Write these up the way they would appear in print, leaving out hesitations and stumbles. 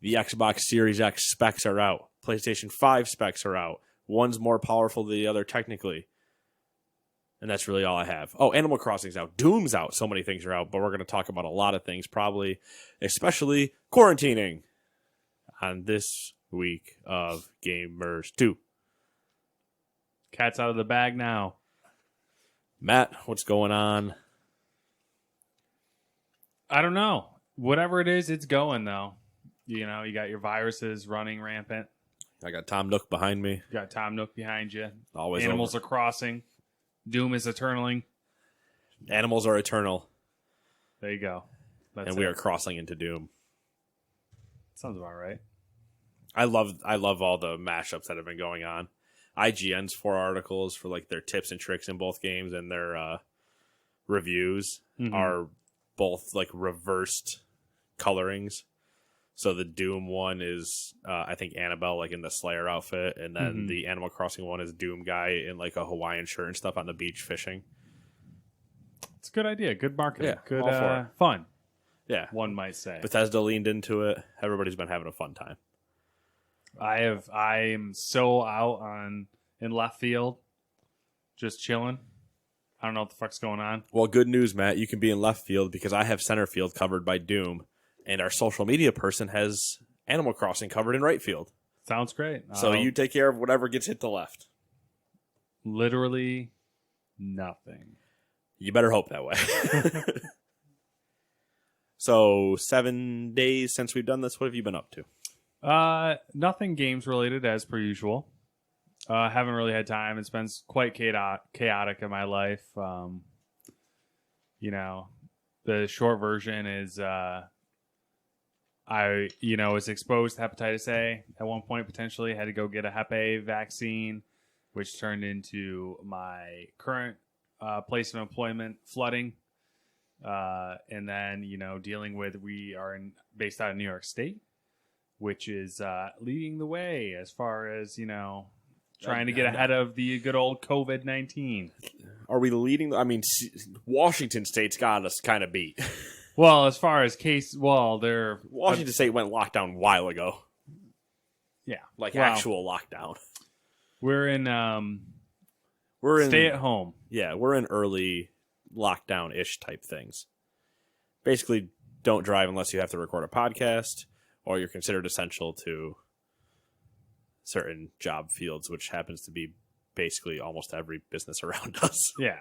The Xbox Series X specs are out. PlayStation 5 specs are out. One's more powerful than the other technically. And that's really all I have. Oh, Animal Crossing's out. Doom's out. So many things are out, but we're going to talk about a lot of things, probably, especially quarantining on this week of Gamers 2. Cat's out of the bag now. Matt, what's going on? I don't know. Whatever it is, it's going, though. You know, you got your viruses running rampant. I got Tom Nook behind me. You got Tom Nook behind you. Always Animals are crossing. Doom is eternaling. Animals are eternal. There you go. And we are crossing into Doom. Sounds about right. I love all the mashups that have been going on. IGN's 4 articles for like their tips and tricks in both games, and their reviews are both like reversed colorings. So the Doom one is, I think, Annabelle, like in the Slayer outfit. And then the Animal Crossing one is Doom guy in like a Hawaiian shirt and stuff on the beach fishing. It's a good idea. Good marketing. Yeah, good fun. Yeah. One might say. Bethesda leaned into it. Everybody's been having a fun time. I am so out in left field. Just chilling. I don't know what the fuck's going on. Well, good news, Matt. You can be in left field because I have center field covered by Doom. And our social media person has Animal Crossing covered in right field. Sounds great. So you take care of whatever gets hit to left. Literally nothing. You better hope that way. So 7 days since we've done this, what have you been up to? Nothing games related as per usual. Haven't really had time. It's been quite chaotic in my life. You know, the short version is I was exposed to hepatitis A at one point, potentially. Had to go get a Hep A vaccine, which turned into my current place of employment flooding. And then, dealing with, we are based out of New York State, which is leading the way as far as, trying to get ahead of the good old COVID-19. Are we leading? I mean, Washington State's got us kind of beat. Well, as far as they're... Washington State went lockdown a while ago. Yeah. Actual lockdown. We're in stay at home. Yeah, we're in early lockdown-ish type things. Basically, don't drive unless you have to record a podcast or you're considered essential to certain job fields, which happens to be basically almost every business around us. Yeah.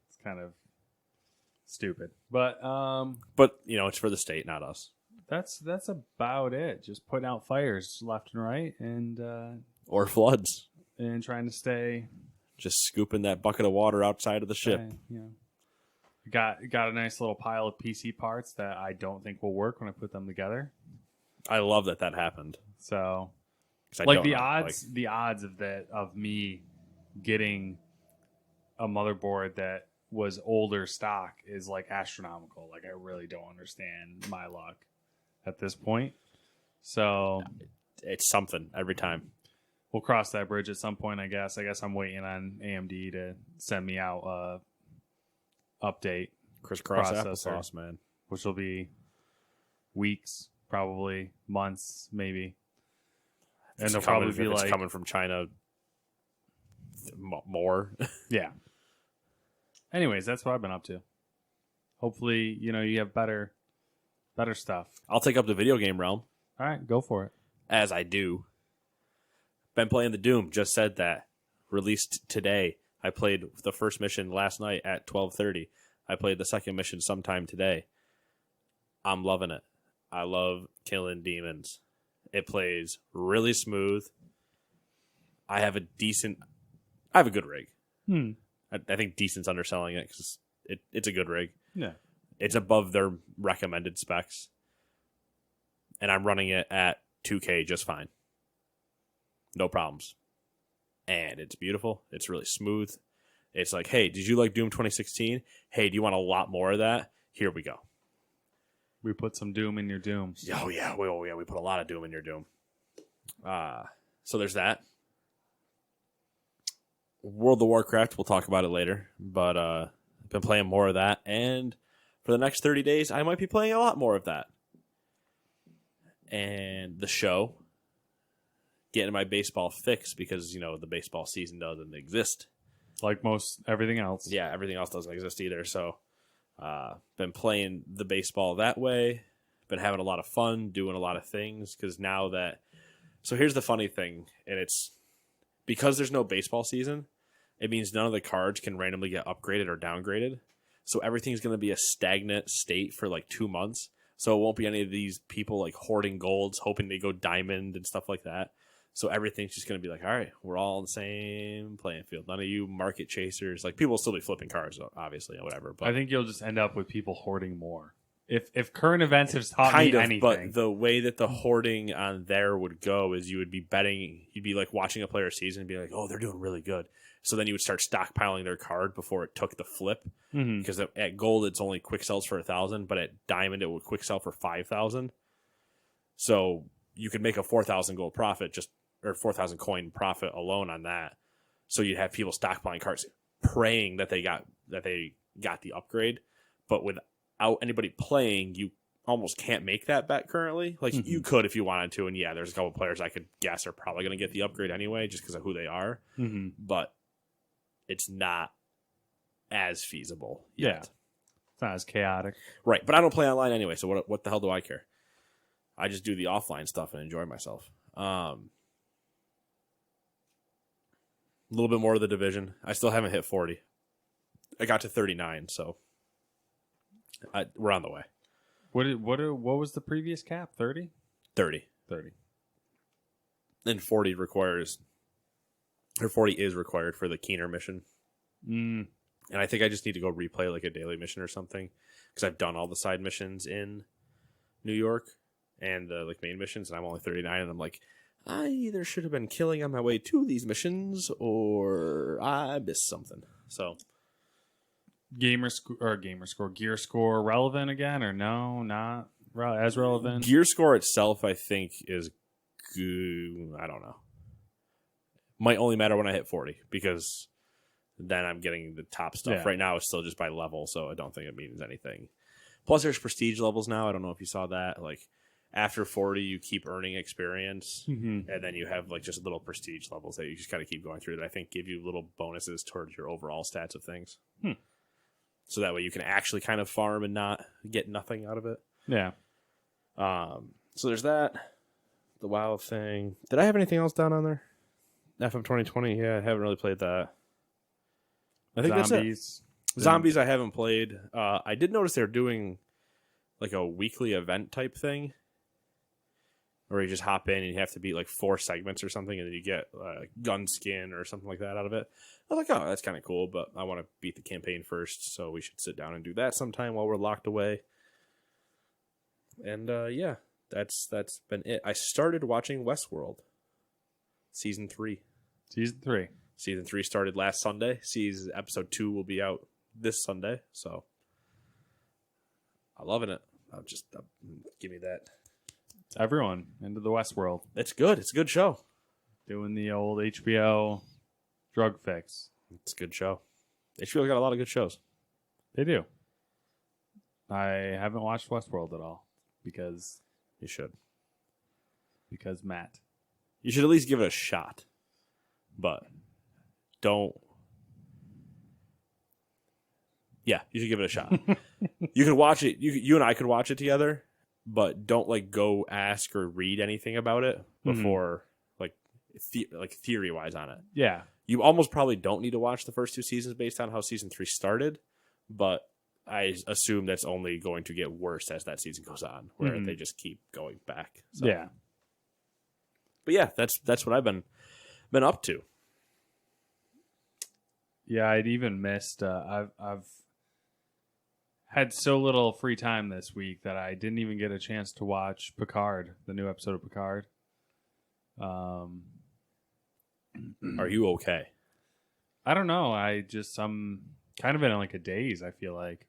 It's kind of stupid. But it's for the state, not us. That's about it. Just putting out fires left and right and or floods. And trying to stay, just scooping that bucket of water outside of the ship. Got a nice little pile of PC parts that I don't think will work when I put them together. I love that happened. So, the odds of me getting a motherboard that was older stock is like astronomical. Like, I really don't understand my luck at this point. So it's something every time. We'll cross that bridge at some point, I guess. I guess I'm waiting on AMD to send me out a update crisscross processor, applesauce, man. Which will be weeks, probably months, maybe. And they'll probably be like coming from China more. Yeah. Anyways, that's what I've been up to. Hopefully, you have better stuff. I'll take up the video game realm. All right, go for it. As I do. Been playing the Doom. Just said that. Released today. I played the first mission last night at 12:30. I played the second mission sometime today. I'm loving it. I love killing demons. It plays really smooth. I have a good rig. I think decent's underselling it because it's a good rig. Yeah. It's above their recommended specs. And I'm running it at 2K just fine. No problems. And it's beautiful. It's really smooth. It's like, hey, did you like Doom 2016? Hey, do you want a lot more of that? Here we go. We put some Doom in your Doom. Oh, yeah. We put a lot of Doom in your Doom. So there's that. World of Warcraft, we'll talk about it later. But I've been playing more of that. And for the next 30 days, I might be playing a lot more of that. And and the show, getting my baseball fix because, you know, the baseball season doesn't exist. Like most everything else. Yeah, everything else doesn't exist either. So, been playing the baseball that way. Been having a lot of fun, doing a lot of things because now that. So here's the funny thing, and it's because there's no baseball season, it means none of the cards can randomly get upgraded or downgraded. So everything's going to be a stagnant state for like 2 months. So it won't be any of these people like hoarding golds, hoping they go diamond and stuff like that. So everything's just going to be like, all right, we're all on the same playing field. None of you market chasers. Like, people will still be flipping cards, obviously, or whatever. But I think you'll just end up with people hoarding more. If current events have taught kind me of, anything. but the way that the hoarding on there would go is you would be betting, you'd be like watching a player's season and be like, oh, they're doing really good. So then you would start stockpiling their card before it took the flip. Mm-hmm. Because at gold, it's only quick sells for 1,000, but at diamond, it would quick sell for 5,000. So you could make a 4,000 gold profit or 4,000 coin profit alone on that. So you'd have people stockpiling cards, praying that they got the upgrade, but without anybody playing, you almost can't make that bet currently. Like, you could if you wanted to, and yeah, there's a couple players I could guess are probably going to get the upgrade anyway, just because of who they are. Mm-hmm. But it's not as feasible yet. Yeah, it's not as chaotic, Right? But I don't play online anyway, so what the hell do I care? I just do the offline stuff and enjoy myself. A little bit more of the division. I still haven't hit 40. I got to 39, so we're on the way. What was the previous cap? 30? 30. 30. And 40 is required for the Keener mission. Mm. And I think I just need to go replay like a daily mission or something, because I've done all the side missions in New York and the like main missions, and I'm only 39, and I'm like, I either should have been killing on my way to these missions or I missed something. So Gear score relevant again, or no, not as relevant? gear score itself, I think, is good. I don't know. Might only matter when I hit 40, because then I'm getting the top stuff. Yeah. Right now it's still just by level, so I don't think it means anything. Plus there's prestige levels now. I don't know if you saw that. Like, after 40, you keep earning experience, and then you have like just little prestige levels that you just got to keep going through that I think give you little bonuses towards your overall stats of things. So that way you can actually kind of farm and not get nothing out of it. Yeah. So there's that. The WoW thing. Did I have anything else down on there? FM 2020? Yeah, I haven't really played that. I think that's it. Zombies I haven't played. I did notice they're doing like a weekly event type thing, where you just hop in and you have to beat like 4 segments or something, and then you get gun skin or something like that out of it. I was like, oh, that's kind of cool, but I want to beat the campaign first, so we should sit down and do that sometime while we're locked away. And yeah, that's been it. I started watching Westworld. Season 3. Season 3 started last Sunday. Episode 2 will be out this Sunday, so I'm loving it. Give me that. Everyone into the Westworld. It's good. It's a good show. Doing the old HBO drug fix. It's a good show. HBO got a lot of good shows. They do. I haven't watched Westworld at all because You should. Matt. You should at least give it a shot. But don't. Yeah, you should give it a shot. You can watch it. You and I could watch it together, but don't like go ask or read anything about it before like theory wise on it. Yeah. You almost probably don't need to watch the first 2 seasons based on how season 3 started, but I assume that's only going to get worse as that season goes on, where they just keep going back. So. Yeah. But yeah, that's what I've been up to. Yeah, I'd even missed. I've had so little free time this week that I didn't even get a chance to watch Picard, the new episode of Picard. Are you okay? I don't know. I'm kind of in like a daze, I feel like.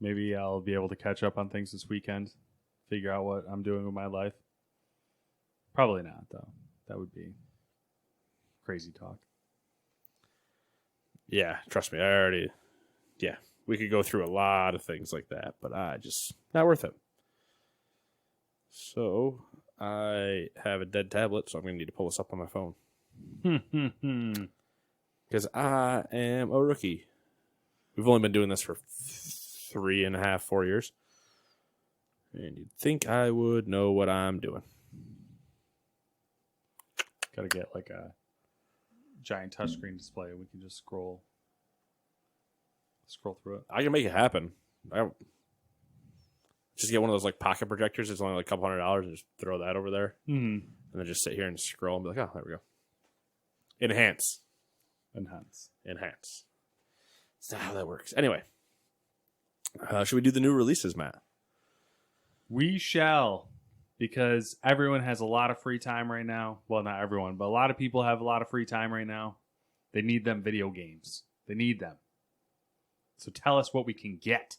Maybe I'll be able to catch up on things this weekend, figure out what I'm doing with my life. Probably not, though. That would be crazy talk. Yeah, trust me. We could go through a lot of things like that, but not worth it. So I have a dead tablet, so I'm going to need to pull this up on my phone. Because I am a rookie. We've only been doing this for 3.5, 4 years. And you'd think I would know what I'm doing. Got to get like a giant touchscreen display. We can just scroll through it. I can make it happen. Just get one of those like pocket projectors. It's only like a couple $100 and just throw that over there. Mm-hmm. And then just sit here and scroll and be like, oh, there we go. Enhance. That's not how that works. Anyway. Should we do the new releases, Matt? We shall. Because everyone has a lot of free time right now. Well, not everyone, but a lot of people have a lot of free time right now. They need them video games. They need them. So tell us what we can get.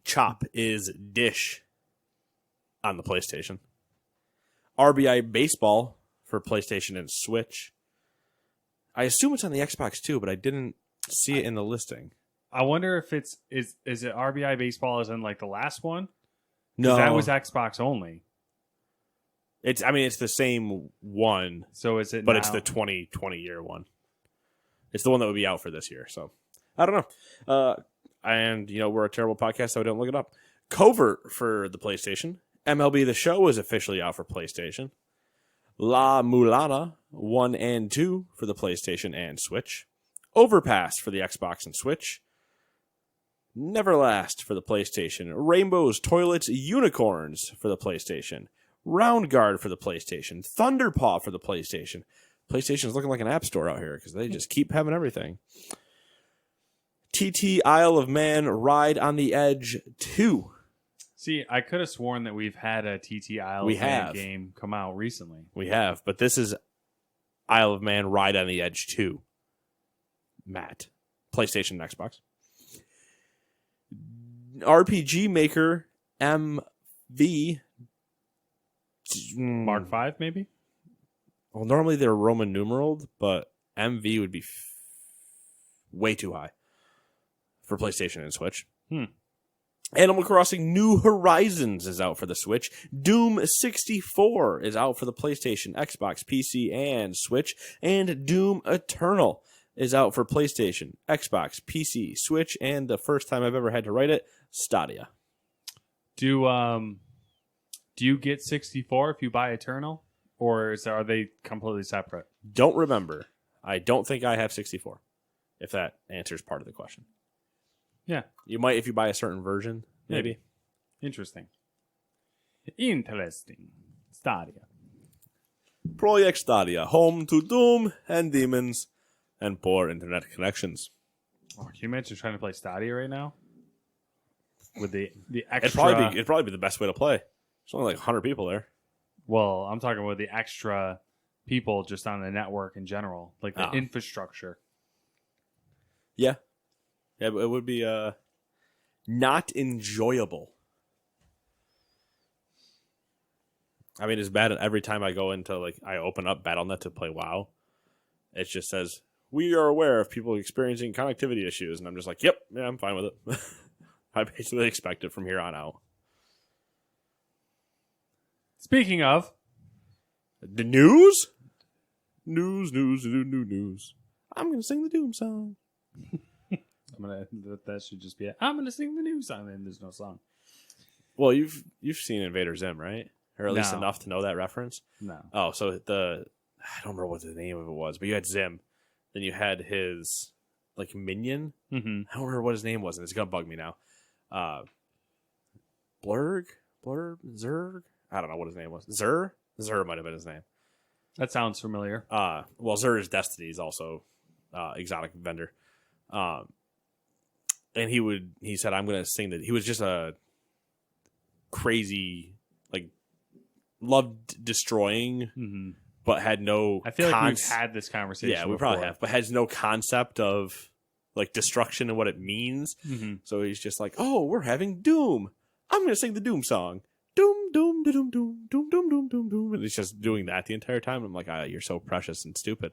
Chop is Dish on the PlayStation. RBI Baseball for PlayStation and Switch. I assume it's on the Xbox too, but I didn't see it in the listing. I wonder if is it RBI Baseball as in like the last one? No, that was Xbox only. It's the same one. So is it? But now? it's the 2020 year one. It's the one that would be out for this year. So I don't know. And we're a terrible podcast, so I don't look it up. Covert for the PlayStation. MLB The Show is officially out for PlayStation. La Mulana 1 and 2 for the PlayStation and Switch. Overpass for the Xbox and Switch. Neverlast for the PlayStation. Rainbows, Toilets, Unicorns for the PlayStation. Round Guard for the PlayStation. Thunderpaw for the PlayStation. PlayStation's looking like an app store out here because they just keep having everything. TT Isle of Man Ride on the Edge 2. See, I could have sworn that we've had a TT Isle of Man game come out recently. We have, but this is Isle of Man Ride on the Edge 2. Matt. PlayStation and Xbox. RPG Maker MV. Mark 5, maybe? Well, normally they're Roman numeraled, but MV would be way too high for PlayStation and Switch. Animal Crossing New Horizons is out for the Switch. Doom 64 is out for the PlayStation, Xbox, PC, and Switch. And Doom Eternal is out for PlayStation, Xbox, PC, Switch, and the first time I've ever had to write it, Stadia. Do you get 64 if you buy Eternal? Or are they completely separate? Don't remember. I don't think I have 64, if that answers part of the question. Yeah. You might if you buy a certain version, maybe. Interesting. Stadia. Project Stadia, home to Doom and demons and poor internet connections. Oh, can you imagine trying to play Stadia right now? With the extra... It'd probably be the best way to play. There's only like 100 people there. Well, I'm talking about the extra people just on the network in general. Like the infrastructure. Yeah. Yeah, but it would be not enjoyable. I mean, it's bad every time I go into, I open up Battle.net to play WoW. It just says, we are aware of people experiencing connectivity issues. And I'm just like, yep, yeah, I'm fine with it. I basically expect it from here on out. Speaking of... The news? News. I'm going to sing the Doom song. That should just be it. I'm gonna sing the new song, and there's no song. Well, you've seen Invader Zim, right? Or at least enough to know that reference. No. Oh, so I don't remember what the name of it was, but you had Zim, then you had his minion. Mm-hmm. I don't remember what his name was, and it's gonna bug me now. Blurg, Zerg. I don't know what his name was. Zur might have been his name. That sounds familiar. Well, Zur's Destiny is also exotic vendor. And he said, I'm going to sing that. He was just a crazy, loved destroying, but had no... I feel like we've had this conversation Yeah, we probably have, but has no concept of, destruction and what it means. Mm-hmm. So he's just like, oh, we're having Doom. I'm going to sing the Doom song. Doom, doom, doom, doom, doom, doom, doom, doom, doom. And he's just doing that the entire time. I'm like, you're so precious and stupid.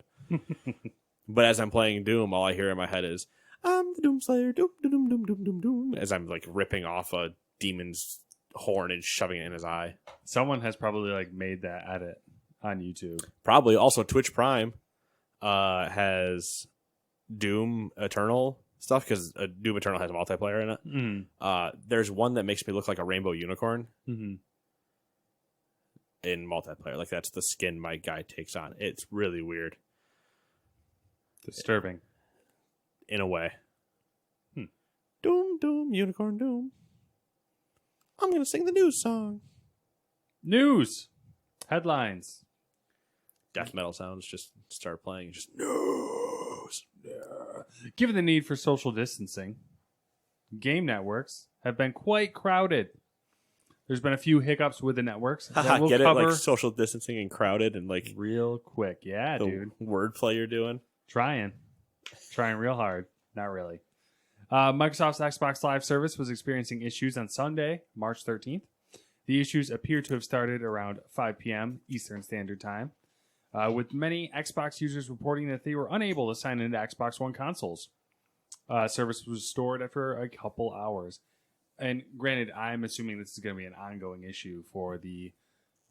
But as I'm playing Doom, all I hear in my head is, I'm the Doom Slayer, doom, doom, doom, doom, doom, doom, as I'm ripping off a demon's horn and shoving it in his eye. Someone has probably like made that edit on YouTube. Probably. Also, Twitch Prime has Doom Eternal stuff because Doom Eternal has multiplayer in it. Mm. There's one that makes me look like a rainbow unicorn Mm-hmm. in multiplayer. Like that's the skin my guy takes on. It's really weird Disturbing. in a way. Doom, Doom, Unicorn, Doom. I'm gonna sing the news song. News. Headlines. Death metal sounds just start playing. Just news. Given the need for social distancing, game networks have been quite crowded. There's been a few hiccups with the networks. That we'll Get it? cover Like social distancing and crowded and like real quick. Yeah, the dude. wordplay you're doing. Trying real hard. Not really. Microsoft's Xbox Live service was experiencing issues on Sunday, March 13th. The issues appear to have started around 5 p.m. Eastern Standard Time, with many Xbox users reporting that they were unable to sign into Xbox One consoles. Service was restored after a couple hours. And granted, I'm assuming this is going to be an ongoing issue for the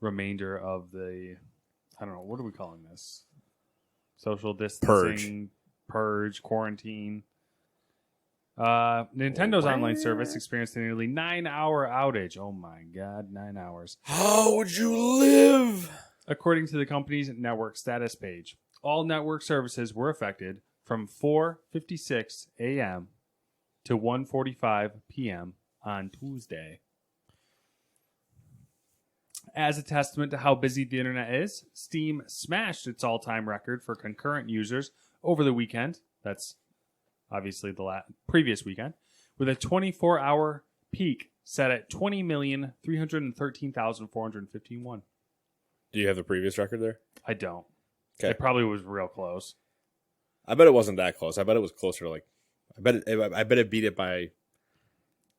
remainder of the, I don't know, what are we calling this? Social distancing, purge, quarantine. Nintendo Online service experienced a nearly 9-hour outage. Oh my god, 9 hours. How would you live? According to the company's network status page, all network services were affected from 4:56 a.m. to 1:45 p.m. on Tuesday. As a testament to how busy the internet is, Steam smashed its all-time record for concurrent users over the weekend. That's obviously the previous weekend, with a 24-hour peak set at 20,313,451. Do you have the previous record there? I don't. Okay. It probably was real close. I bet it wasn't that close. I bet it was closer to like. I bet it beat it by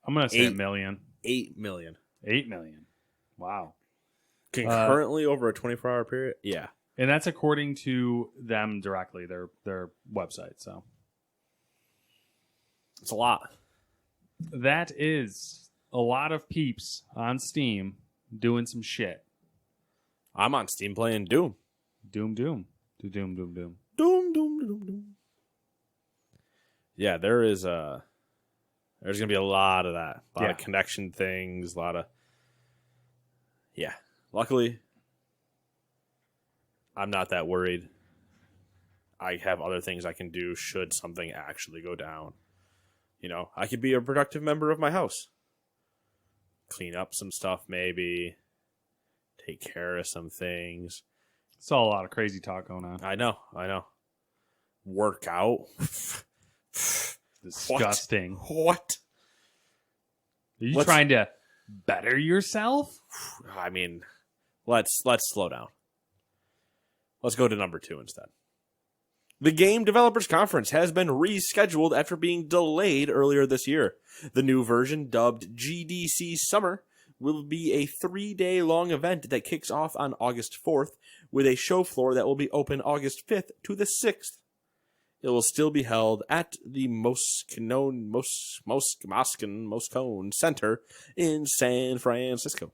I'm gonna say 1 million. 8 million 8 million. Wow. concurrently over a 24-hour period. Yeah, And that's according to them directly, their website. So it's a lot. that is a lot of peeps on Steam doing some shit. I'm on Steam playing Doom. Doom. Doom, doom, doom. Doom, doom, doom, doom. Yeah, there's gonna be a lot of that. A lot of connection things, a lot of Luckily, I'm not that worried. I have other things I can do should something actually go down. You know, I could be a productive member of my house. Clean up some stuff maybe. Take care of some things. Saw a lot of crazy talk going on. I know. Work out. Disgusting. What? Are you trying to better yourself? I mean, let's slow down. Let's go to number 2 instead. The Game Developers Conference has been rescheduled after being delayed earlier this year. The new version, dubbed GDC Summer, will be a 3-day-long event that kicks off on August 4th with a show floor that will be open August 5th to the 6th. It will still be held at the Moscone Center in San Francisco.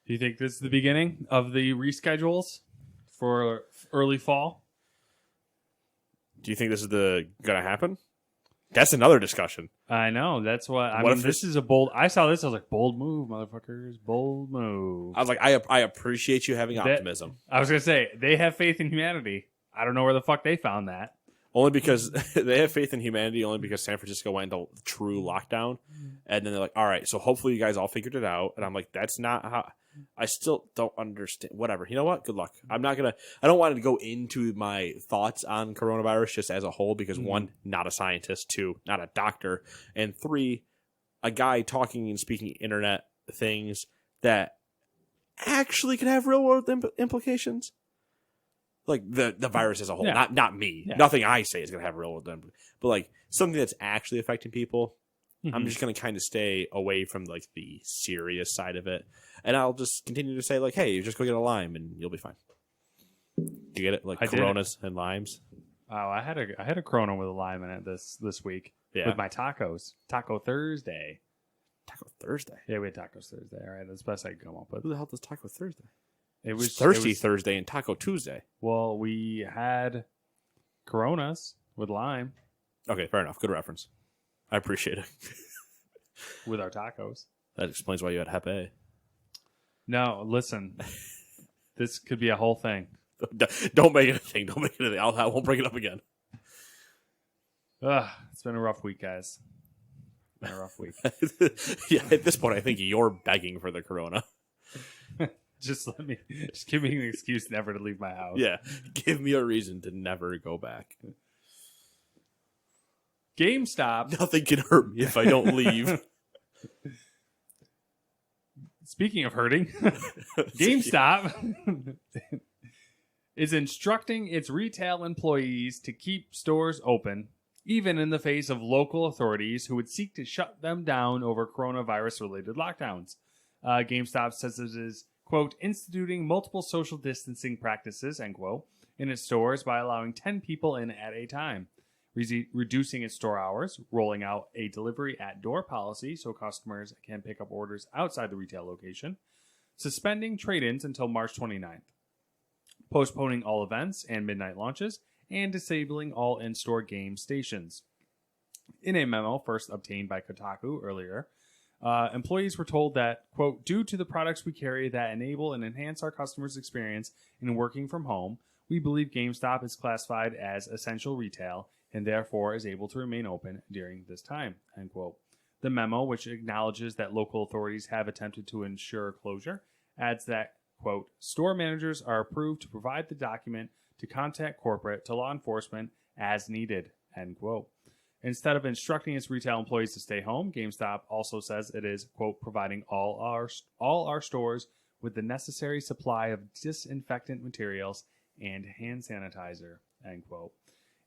Do you think this is the beginning of the reschedules for early fall? Do you think this is going to happen? That's another discussion. I know. That's what I mean. This is a bold. I saw this. I was like, bold move, motherfuckers. Bold move. I was like, I appreciate you having optimism. I was going to say, they have faith in humanity. I don't know where the fuck they found that. Only because they have faith in humanity, only because San Francisco went into true lockdown. And then they're like, all right, so hopefully you guys all figured it out. And I'm like, that's not how. I still don't understand. Whatever. You know what? Good luck. I don't want to go into my thoughts on coronavirus just as a whole because 1, not a scientist, 2, not a doctor, and 3, a guy talking and speaking internet things that actually can have real world implications. Like the virus as a whole, not me. Yeah. Nothing I say is going to have real world implications. But like something that's actually affecting people. I'm just going to kind of stay away from like the serious side of it. And I'll just continue to say like, hey, just go get a lime and you'll be fine. You get it? Like Coronas and limes. Oh, I had a Corona with a lime in it this week with my tacos. Taco Thursday. Taco Thursday. Yeah, we had Tacos Thursday. All right, that's the best I could come up with. Who the hell does Taco Thursday? It was was Thirsty Thursday and Taco Tuesday. Well, we had Coronas with lime Okay, fair enough. Good reference. I appreciate it. with our tacos. That explains why you had Hepe. No, listen. This could be a whole thing. Don't make it a thing. Don't make it a thing. I won't bring it up again. It's been a rough week, guys. It's been a rough week. Yeah, at this point, I think you're begging for the Corona. Just give me an excuse never to leave my house. Yeah, give me a reason to never go back. GameStop. Nothing can hurt me if I don't leave. Speaking of hurting, GameStop is instructing its retail employees to keep stores open, even in the face of local authorities who would seek to shut them down over coronavirus-related lockdowns. GameStop says it is, quote, instituting multiple social distancing practices, end quote, in its stores by allowing 10 people in at a time, reducing its store hours, rolling out a delivery at door policy so customers can pick up orders outside the retail location, suspending trade-ins until March 29th, postponing all events and midnight launches, and disabling all in-store game stations. In a memo first obtained by Kotaku earlier, employees were told that, quote, due to the products we carry that enable and enhance our customers' experience in working from home, we believe GameStop is classified as essential retail and therefore is able to remain open during this time, end quote. The memo, which acknowledges that local authorities have attempted to ensure closure, adds that, quote, store managers are approved to provide the document to contact corporate to law enforcement as needed, end quote. Instead of instructing its retail employees to stay home, GameStop also says it is, quote, providing all our stores with the necessary supply of disinfectant materials and hand sanitizer, end quote,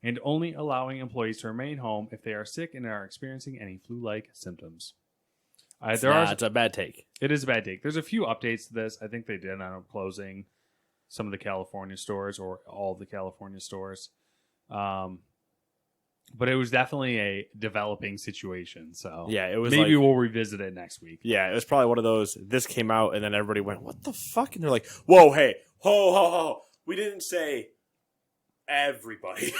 and only allowing employees to remain home if they are sick and are experiencing any flu-like symptoms. It's a bad take. It is a bad take. There's a few updates to this. I think they did end up closing some of the California stores or all of the California stores. But it was definitely a developing situation. So yeah, it was maybe we'll revisit it next week. Yeah, it was probably one of those, this came out and then everybody went, what the fuck? And they're like, whoa, hey, ho. We didn't say everybody.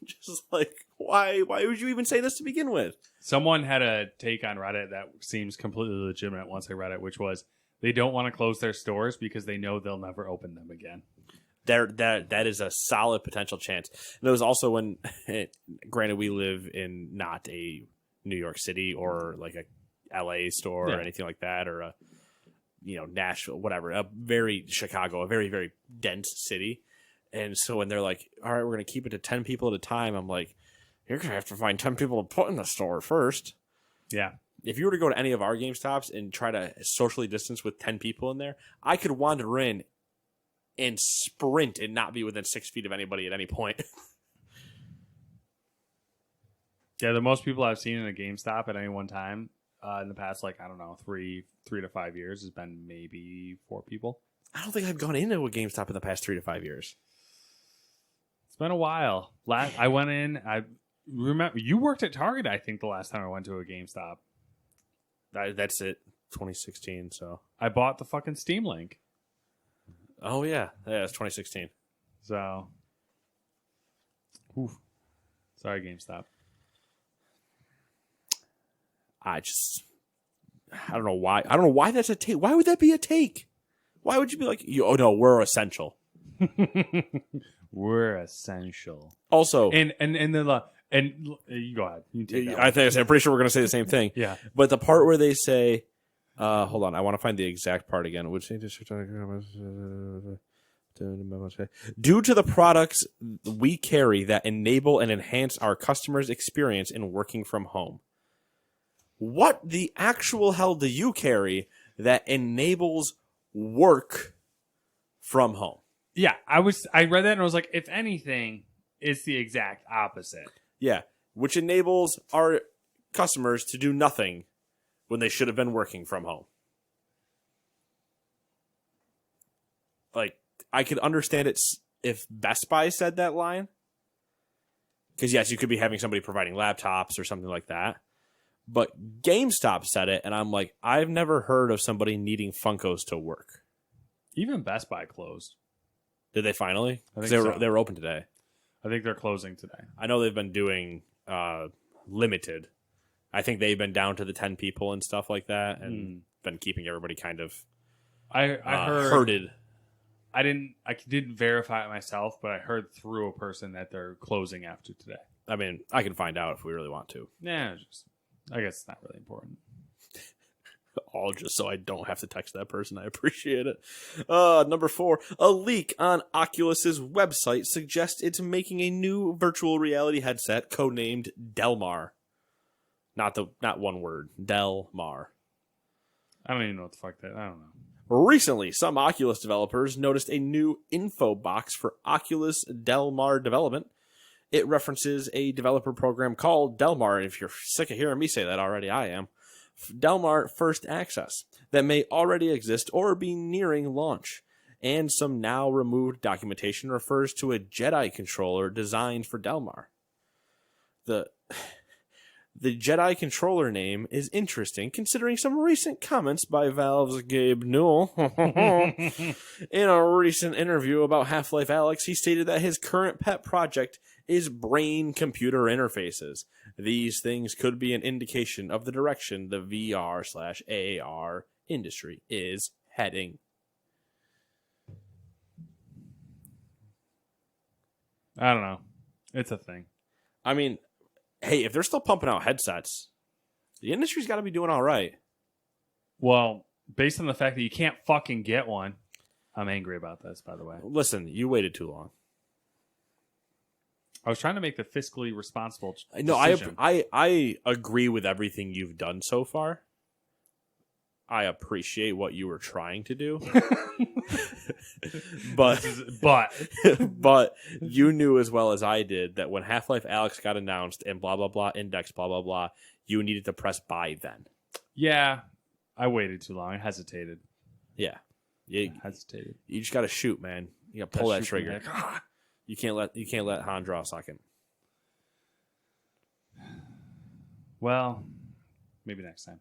Just like, why would you even say this to begin with? Someone had a take on Reddit that seems completely legitimate once I read it, which was they don't want to close their stores because they know they'll never open them again. That is a solid potential chance. And it was also when, granted, we live in not a New York City or like a LA store or anything like that, or a Nashville, whatever, a very very dense city. And so when they're like, all right, we're going to keep it to 10 people at a time, I'm like, you're going to have to find 10 people to put in the store first. Yeah. If you were to go to any of our GameStops and try to socially distance with 10 people in there, I could wander in and sprint and not be within 6 feet of anybody at any point. Yeah, the most people I've seen in a GameStop at any one time in the past, 3 to 5 years has been maybe 4 people. I don't think I've gone into a GameStop in the past 3 to 5 years. It's been a while. I went in. I remember you worked at Target. I think the last time I went to a GameStop. That's it. 2016. So I bought the fucking Steam Link. Oh yeah, it's 2016. So, sorry, GameStop. I don't know why. I don't know why that's a take. Why would that be a take? Why would you be like, oh no, we're essential. We're essential. Also, and you go ahead. You take that I'm pretty sure we're going to say the same thing. Yeah. But the part where they say, hold on, I want to find the exact part again. Due to the products we carry that enable and enhance our customers' experience in working from home. What the actual hell do you carry that enables work from home? Yeah, I read that and I was like, if anything, it's the exact opposite. Yeah, which enables our customers to do nothing when they should have been working from home. Like, I could understand it if Best Buy said that line. Because, yes, you could be having somebody providing laptops or something like that. But GameStop said it, and I'm like, I've never heard of somebody needing Funkos to work. Even Best Buy closed. Did they finally? I think Because so. they were open today. I think they're closing today. I know they've been doing limited. I think they've been down to the 10 people and stuff like that, and been keeping everybody kind of I heard herded. I didn't verify it myself, but I heard through a person that they're closing after today. I mean, I can find out if we really want to. Yeah, I guess it's not really important. All just so I don't have to text that person. I appreciate it. Number 4, a leak on Oculus's website suggests it's making a new virtual reality headset codenamed Delmar. Not one word. Delmar. I don't even know what the fuck that. I don't know. Recently, some Oculus developers noticed a new info box for Oculus Delmar development. It references a developer program called Delmar. If you're sick of hearing me say that already, I am. Delmar First Access that may already exist or be nearing launch. And some now removed documentation refers to a Jedi controller designed for Delmar. The Jedi controller name is interesting, considering some recent comments by Valve's Gabe Newell. In a recent interview about Half-Life Alyx, he stated that his current pet project is brain-computer interfaces. These things could be an indication of the direction the VR/AR industry is heading. I don't know. It's a thing. I mean, hey, if they're still pumping out headsets, the industry's got to be doing all right. Well, based on the fact that you can't fucking get one, I'm angry about this, by the way. Listen, you waited too long. I was trying to make the fiscally responsible decision. No, I agree with everything you've done so far. I appreciate what you were trying to do. but but you knew as well as I did that when Half-Life Alyx got announced and blah blah blah index blah blah blah, you needed to press buy then. Yeah, I waited too long. I hesitated. Yeah. I hesitated. You just got to shoot, man. You got to pull that trigger. You can't let Han draw a second. Well, maybe next time.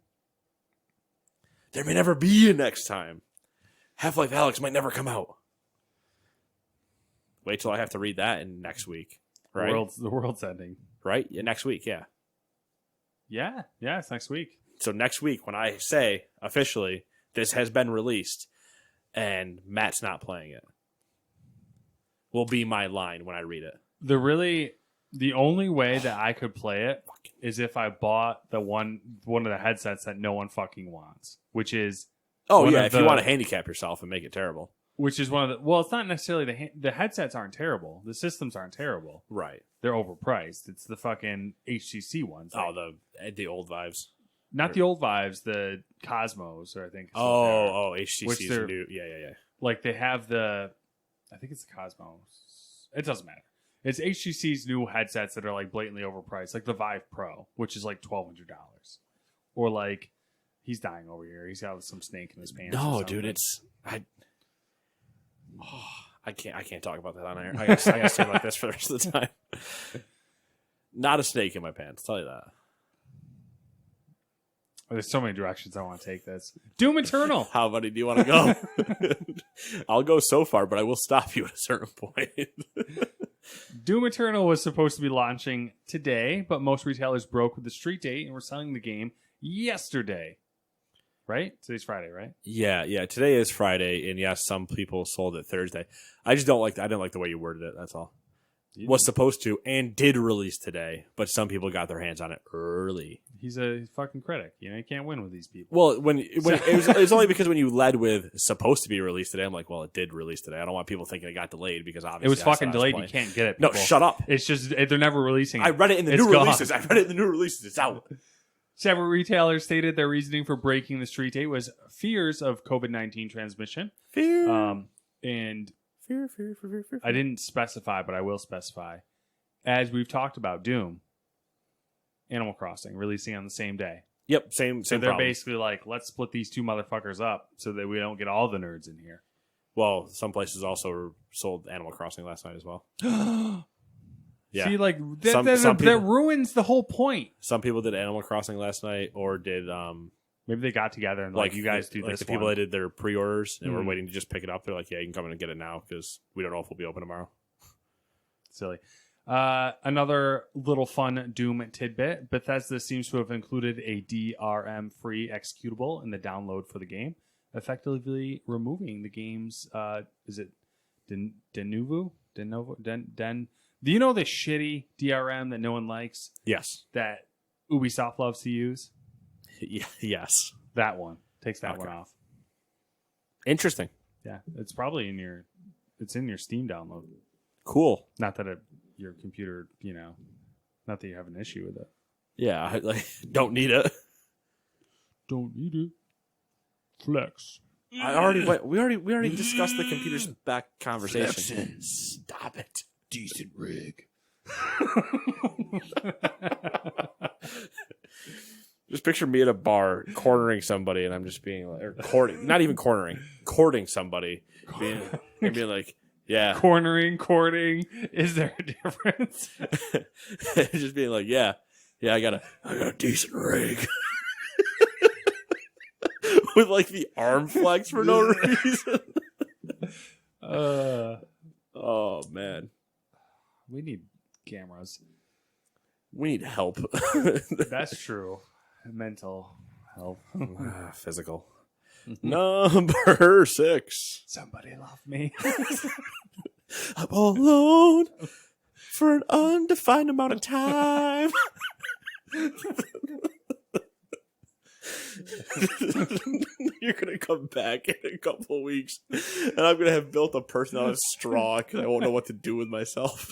There may never be a next time. Half-Life Alyx might never come out. Wait till I have to read that in next week. Right? The world's ending. Right? Yeah, next week, yeah. Yeah, it's next week. So next week, when I say officially this has been released and Matt's not playing it, will be my line when I read it. The only way that I could play it is if I bought the one of the headsets that no one fucking wants, which is if you want to handicap yourself and make it terrible. Which is one of the well, it's not necessarily the headsets aren't terrible, the systems aren't terrible, right? They're overpriced. It's the fucking HTC ones. The old Vives, not the old Vives, the Cosmos, or I think. HTC's new, yeah. Like they have I think it's the Cosmos. It doesn't matter. It's HTC's new headsets that are like blatantly overpriced, like the Vive Pro, which is like $1,200, or like he's dying over here. He's got some snake in his pants. No, dude, I can't talk about that on air. I gotta stay like this for the rest of the time. Not a snake in my pants, I'll tell you that. There's so many directions I want to take this. Doom Eternal. How buddy do you want to go? I'll go so far, but I will stop you at a certain point. Doom Eternal was supposed to be launching today, but most retailers broke with the street date and were selling the game yesterday. Right? Today's Friday, right? Yeah. Today is Friday, and yes, some people sold it Thursday. I just don't like. I didn't like the way you worded it. That's all. Was supposed to and did release today, but some people got their hands on it early. He's a fucking critic. You can't win with these people. Well, when it was only because when you led with supposed to be released today, I'm like, well, it did release today. I don't want people thinking it got delayed because obviously it was fucking delayed. You can't get it. People. No, shut up. It's just they're never releasing it. I read it in the new releases. It's out. Several retailers stated their reasoning for breaking the street date was fears of COVID-19 transmission. Fear. And Fear. I didn't specify, but I will specify. As we've talked about, Doom, Animal Crossing, releasing on the same day. Yep, same. So they're problem. basically like, let's split these two motherfuckers up so that we don't get all the nerds in here. Well, some places also sold Animal Crossing last night as well. Yeah. See, like Some that people- ruins the whole point. Some people did Animal Crossing last night, or did Maybe they got together and like you guys do like this the people one. that did their pre-orders and were Mhm. waiting to just pick it up. They're like, yeah, you can come in and get it now because we don't know if we'll be open tomorrow. Silly. Another little fun Doom tidbit. Bethesda seems to have included a DRM-free executable in the download for the game, effectively removing the game's, is it Denuvo? Do you know the shitty DRM that no one likes Yes. that Ubisoft loves to use? Yes. That one. Takes that Okay. one off. Interesting. Yeah. It's probably in your Steam download. Cool. Not that your computer, not that you have an issue with it. Yeah. I don't need it. Don't need it. Flex. We already discussed the computer's back conversation. Stop it. Decent rig. Just picture me at a bar cornering somebody, and I'm just being like, or not even cornering, courting somebody, being like, yeah, Courting. Is there a difference? just being like, yeah, I got a decent rig, with like the arm flex for no reason. Oh man, We need cameras. we need help. That's true. Mental health. Physical. Number 6. Somebody love me. I'm all alone for an undefined amount of time. You're going to come back in a couple of weeks, and I'm going to have built a person out of straw because I won't know what to do with myself.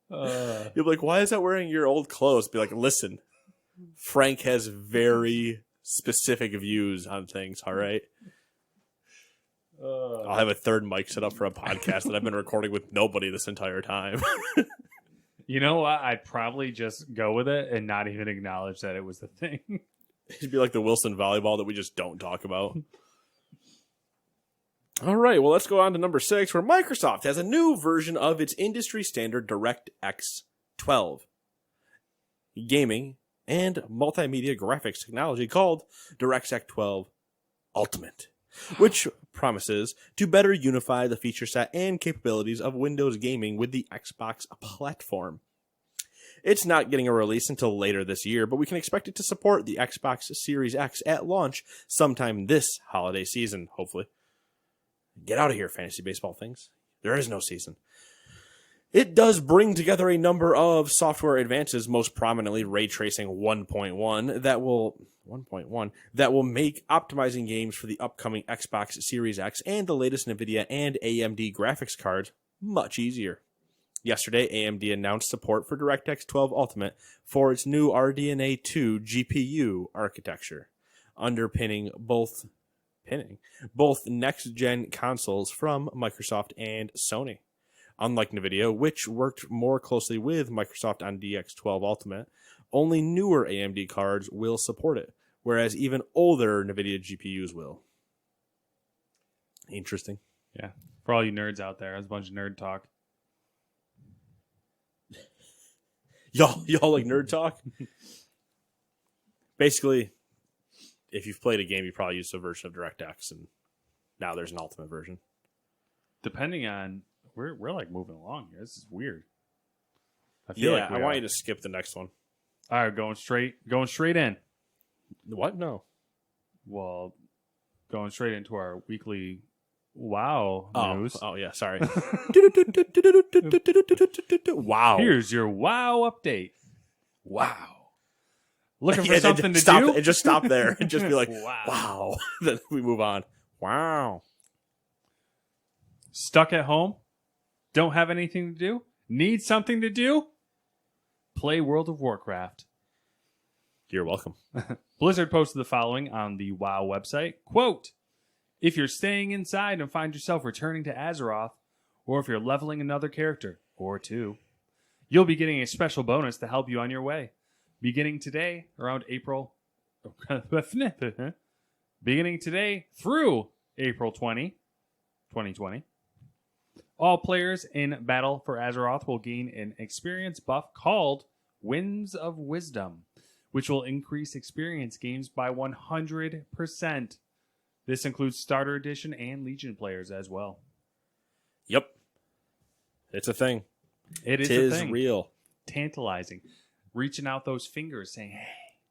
You'll be like, why is that wearing your old clothes? Be like, listen, Frank has very specific views on things, all right? I'll have a third mic set up for a podcast that I've been recording with nobody this entire time. You know what? I'd probably just go with it and not even acknowledge that it was the thing. It'd be like the Wilson volleyball that we just don't talk about. All right, well, let's go on to number 6, where Microsoft has a new version of its industry standard DirectX 12 gaming and multimedia graphics technology called DirectX 12 Ultimate, which promises to better unify the feature set and capabilities of Windows gaming with the Xbox platform. It's not getting a release until later this year, but we can expect it to support the Xbox Series X at launch sometime this holiday season, hopefully. Get out of here, fantasy baseball things. There is no season. It does bring together a number of software advances, most prominently ray tracing 1.1 that will make optimizing games for the upcoming Xbox Series X and the latest NVIDIA and AMD graphics cards much easier. Yesterday, AMD announced support for DirectX 12 Ultimate for its new RDNA 2 GPU architecture, underpinning both next-gen consoles from Microsoft and Sony. Unlike NVIDIA, which worked more closely with Microsoft on DX12 Ultimate, only newer AMD cards will support it, whereas even older NVIDIA GPUs will. Interesting. Yeah. For all you nerds out there, that's a bunch of nerd talk. Y'all like nerd talk? Basically, if you've played a game, you probably used a version of DirectX, and now there's an Ultimate version. Depending on... We're like moving along here. This is weird. I feel like I want you to skip the next one. All right, going straight in. What? No. Well, going straight into our weekly WoW news. Oh yeah, sorry. Wow. Here's your WoW update. Wow. Looking for Yeah, something to stop do? and just stop there and just be like, Wow. wow. Then we move on. Wow. Stuck at home? Don't have anything to do? Need something to do? Play World of Warcraft. You're welcome. Blizzard posted the following on the WoW website. Quote, if you're staying inside and find yourself returning to Azeroth, or if you're leveling another character, or two, you'll be getting a special bonus to help you on your way. Beginning today, around April... Beginning today through April 20, 2020. All players in Battle for Azeroth will gain an experience buff called Winds of Wisdom, which will increase experience gains by 100%. This includes Starter Edition and Legion players as well. Yep. It's a thing. It is Tis a thing. real. Tantalizing. Reaching out those fingers saying, hey,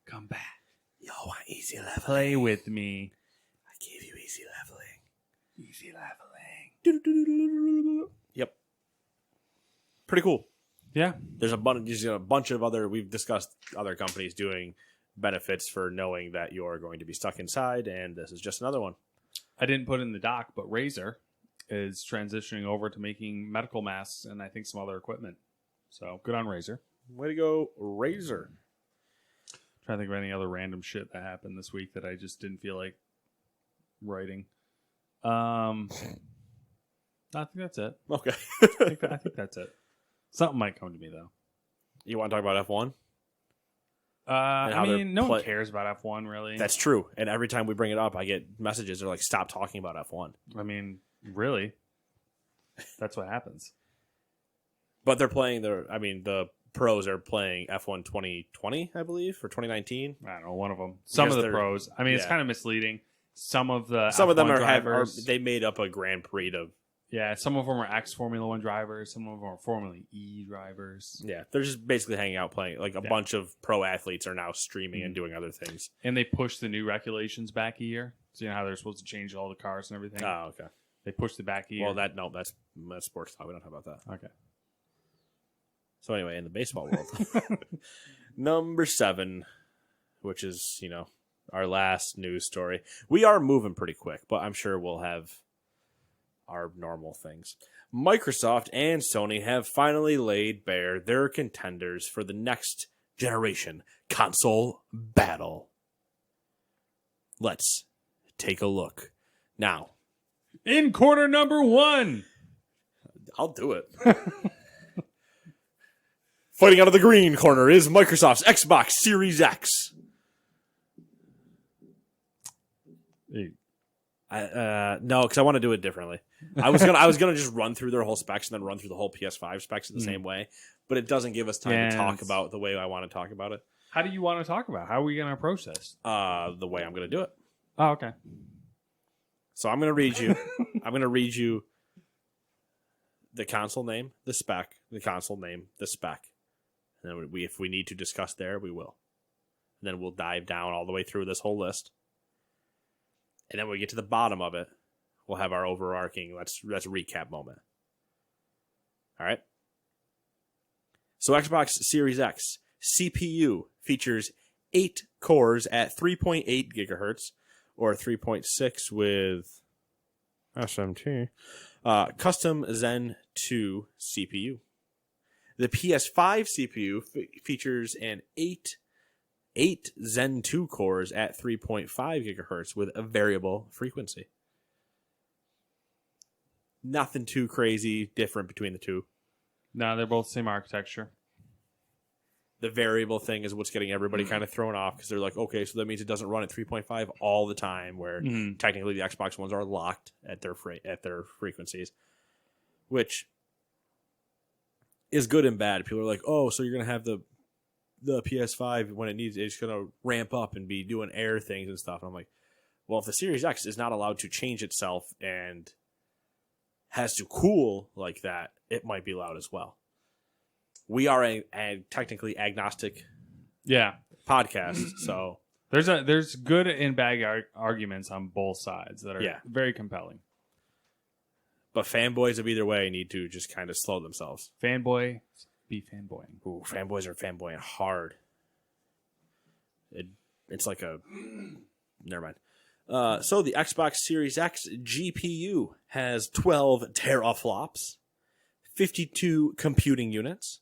come back. Yo, I want easy leveling. Play with me. I gave you easy leveling. Easy leveling. Yep. Pretty cool. Yeah. There's a bunch of other, we've discussed other companies doing benefits for knowing that you're going to be stuck inside, and this is just another one. I didn't put in the doc, but Razer is transitioning over to making medical masks and I think some other equipment. So good on Razer. Way to go, Razer. Trying to think of any other random shit that happened this week that I just didn't feel like writing. I think that's it. Okay. I think that's it. Something might come to me though. You want to talk about F1? I mean, no one cares about F1 really. That's true. And every time we bring it up, I get messages. They're like, stop talking about F1. I mean, really? That's what happens. But they're playing the pros are playing F1 2020, I believe, or 2019. I don't know, one of them. Some of the pros. I mean, it's kind of misleading. Some of them are they made up a Grand Prix to. Yeah, some of them are ex-Formula 1 drivers. Some of them are Formula E drivers. Yeah, they're just basically hanging out playing. Like a bunch of pro athletes are now streaming and doing other things. And they pushed the new regulations back a year. So you know how they're supposed to change all the cars and everything? Oh, okay. They pushed it back a year. Well, that's sports talk. We don't talk about that. Okay. So anyway, in the baseball world, number 7, which is, our last news story. We are moving pretty quick, but I'm sure we'll have our normal things. Microsoft and Sony have finally laid bare their contenders for the next generation console battle. Let's take a look. Now, in corner number 1. I'll do it. Fighting out of the green corner is Microsoft's Xbox Series X. No, because I want to do it differently. I was gonna just run through their whole specs and then run through the whole PS5 specs in the same way, but it doesn't give us time to talk about the way I want to talk about it. How do you want to talk about it? How are we going to approach this? The way I'm going to do it. Oh, okay. So I'm going to read you. I'm going to read you the console name, the spec, the console name, the spec, and then if we need to discuss there, we will. And then we'll dive down all the way through this whole list. And then when we get to the bottom of it, we'll have our overarching let's recap moment. All right. So Xbox Series X CPU features 8 cores at 3.8 gigahertz or 3.6 with SMT. Custom Zen 2 CPU. The PS5 CPU features an 8 Zen 2 cores at 3.5 gigahertz with a variable frequency. Nothing too crazy different between the two. No, they're both the same architecture. The variable thing is what's getting everybody kind of thrown off because they're like, okay, so that means it doesn't run at 3.5 all the time, where technically the Xbox ones are locked at their frequencies, which is good and bad. People are like, oh, so you're going to have the PS5 when it needs, it's going to ramp up and be doing air things and stuff. And I'm like, well, if the Series X is not allowed to change itself and has to cool like that, it might be loud as well. We are a technically agnostic podcast, so there's good and bad arguments on both sides that are very compelling. But fanboys of either way need to just kind of slow themselves. Fanboy, be fanboying. Ooh, fanboys are fanboying hard. It's like a... Never mind. So the Xbox Series X GPU has 12 teraflops, 52 computing units,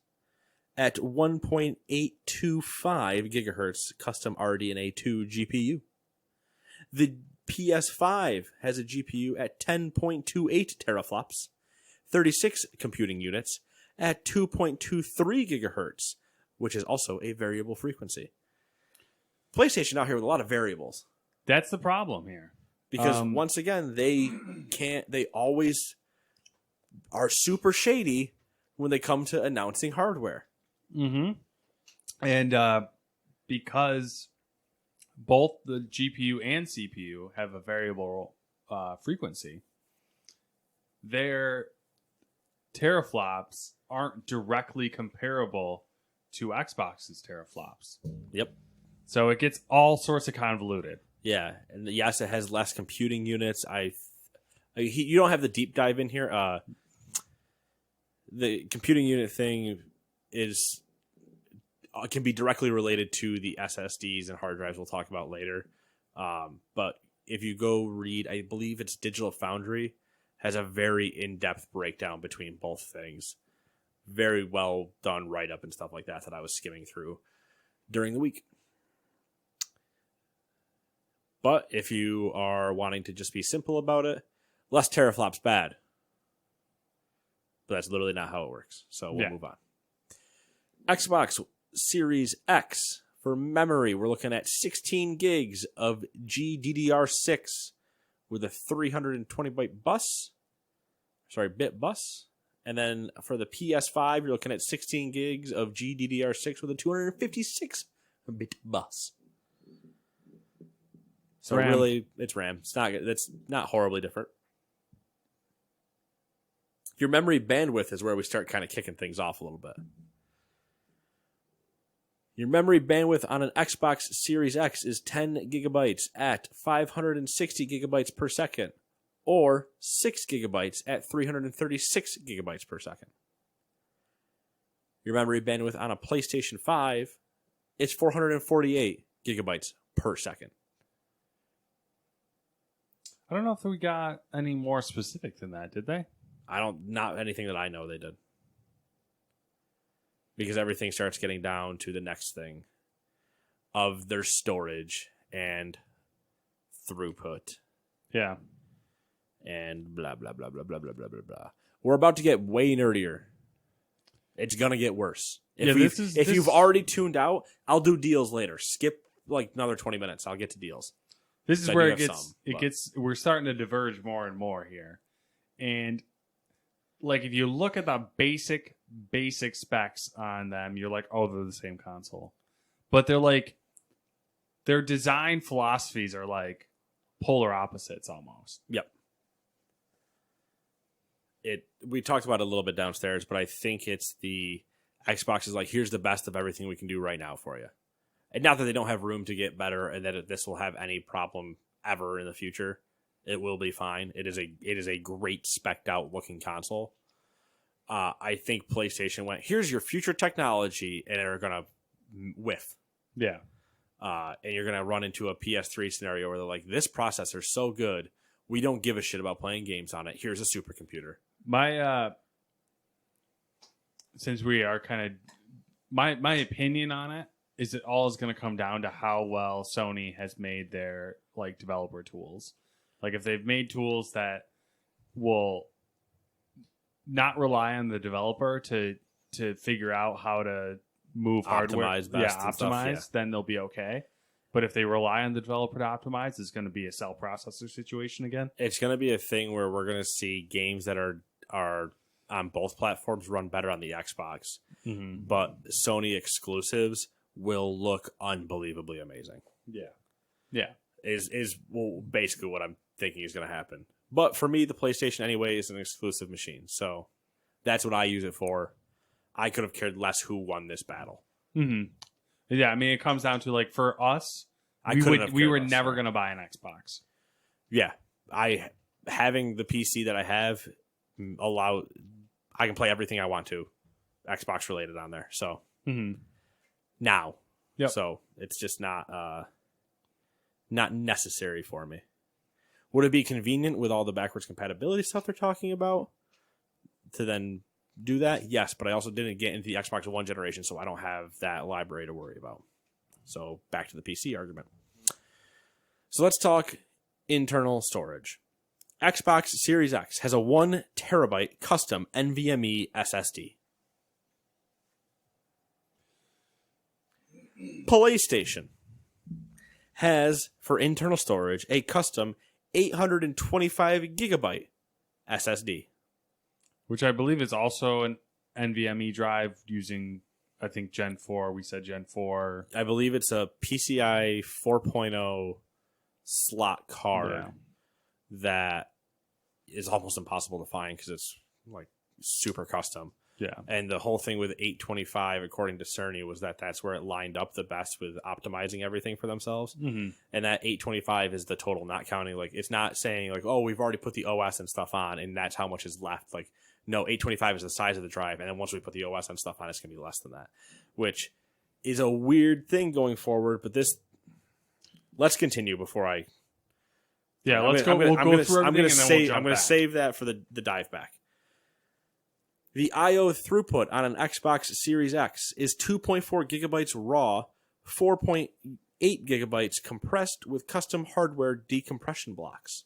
at 1.825 gigahertz custom RDNA 2 GPU. The PS5 has a GPU at 10.28 teraflops, 36 computing units at 2.23 gigahertz, which is also a variable frequency. PlayStation out here with a lot of variables. That's the problem here. Because once again, they always are super shady when they come to announcing hardware. Mm-hmm. And because both the GPU and CPU have a variable frequency, their teraflops aren't directly comparable to Xbox's teraflops. Yep. So it gets all sorts of convoluted. Yeah, and yes, it has less computing units. You don't have the deep dive in here. The computing unit thing can be directly related to the SSDs and hard drives we'll talk about later. But if you go read, I believe it's Digital Foundry has a very in-depth breakdown between both things. Very well done write-up and stuff like that I was skimming through during the week. But if you are wanting to just be simple about it, less teraflops bad. But that's literally not how it works. So we'll move on. Xbox Series X for memory. We're looking at 16 gigs of GDDR6 with a 320 bit bus. And then for the PS5, you're looking at 16 gigs of GDDR6 with a 256 bit bus. So RAM. Really, it's RAM. It's not horribly different. Your memory bandwidth is where we start kind of kicking things off a little bit. Your memory bandwidth on an Xbox Series X is 10 gigabytes at 560 gigabytes per second, or 6 gigabytes at 336 gigabytes per second. Your memory bandwidth on a PlayStation 5 is 448 gigabytes per second. I don't know if we got any more specific than that, did they? Not anything that I know they did. Because everything starts getting down to the next thing of their storage and throughput. Yeah. And blah, blah, blah, blah, blah, blah, blah, blah, blah. We're about to get way nerdier. It's going to get worse. If you've already tuned out, I'll do deals later. Skip like another 20 minutes. I'll get to deals. This is So where we're starting to diverge more and more here. And like if you look at the basic specs on them, you're like, oh, they're the same console. But they're like, their design philosophies are like polar opposites almost. Yep. We talked about it a little bit downstairs, but I think it's the Xbox is like, here's the best of everything we can do right now for you. And not that they don't have room to get better and that this will have any problem ever in the future. It will be fine. It is a great spec'd out looking console. I think PlayStation went, here's your future technology, and they're going to whiff. Yeah. And you're going to run into a PS3 scenario where they're like, this processor's so good, we don't give a shit about playing games on it. Here's a supercomputer. Since we are kind of, my opinion on it is it all is going to come down to how well Sony has made their like developer tools. Like if they've made tools that will not rely on the developer to figure out how to move hardware, optimize, then they'll be okay. But if they rely on the developer to optimize, it's going to be a cell processor situation again. It's going to be a thing where we're going to see games that are on both platforms run better on the Xbox, but Sony exclusives will look unbelievably amazing. Yeah. Is basically what I'm thinking is going to happen. But for me, the PlayStation anyway is an exclusive machine, so that's what I use it for. I could have cared less who won this battle. Mm-hmm. Yeah, I mean, it comes down to like for us, we were never going to buy an Xbox. Yeah, having the PC that I have I can play everything I want to, Xbox related on there. So now, so it's just not necessary for me. Would it be convenient with all the backwards compatibility stuff they're talking about to then do that? Yes, but I also didn't get into the Xbox One generation, so I don't have that library to worry about. So back to the PC argument. So let's talk internal storage. Xbox Series X has a 1 terabyte custom NVMe SSD. PlayStation has, for internal storage, a custom 825 gigabyte SSD. which I believe is also an NVMe drive using, I think, Gen 4. We said Gen 4. I believe it's a PCI 4.0 slot card Yeah. that is almost impossible to find because it's like super custom. Yeah. And the whole thing with 825, according to Cerny, was that that's where it lined up the best with optimizing everything for themselves. Mm-hmm. And that 825 is the total, not counting. Like, it's not saying like, oh, we've already put the OS and stuff on, and that's how much is left. Like, no, 825 is the size of the drive, and then once we put the OS and stuff on, it's gonna be less than that, which is a weird thing going forward. But let's continue before I. Yeah, I'm let's gonna- go. I'm We'll gonna, go I'm through gonna, everything, and then save. we'll jump I'm gonna back. save that for the dive back. The I/O throughput on an Xbox Series X is 2.4 gigabytes raw, 4.8 gigabytes compressed with custom hardware decompression blocks.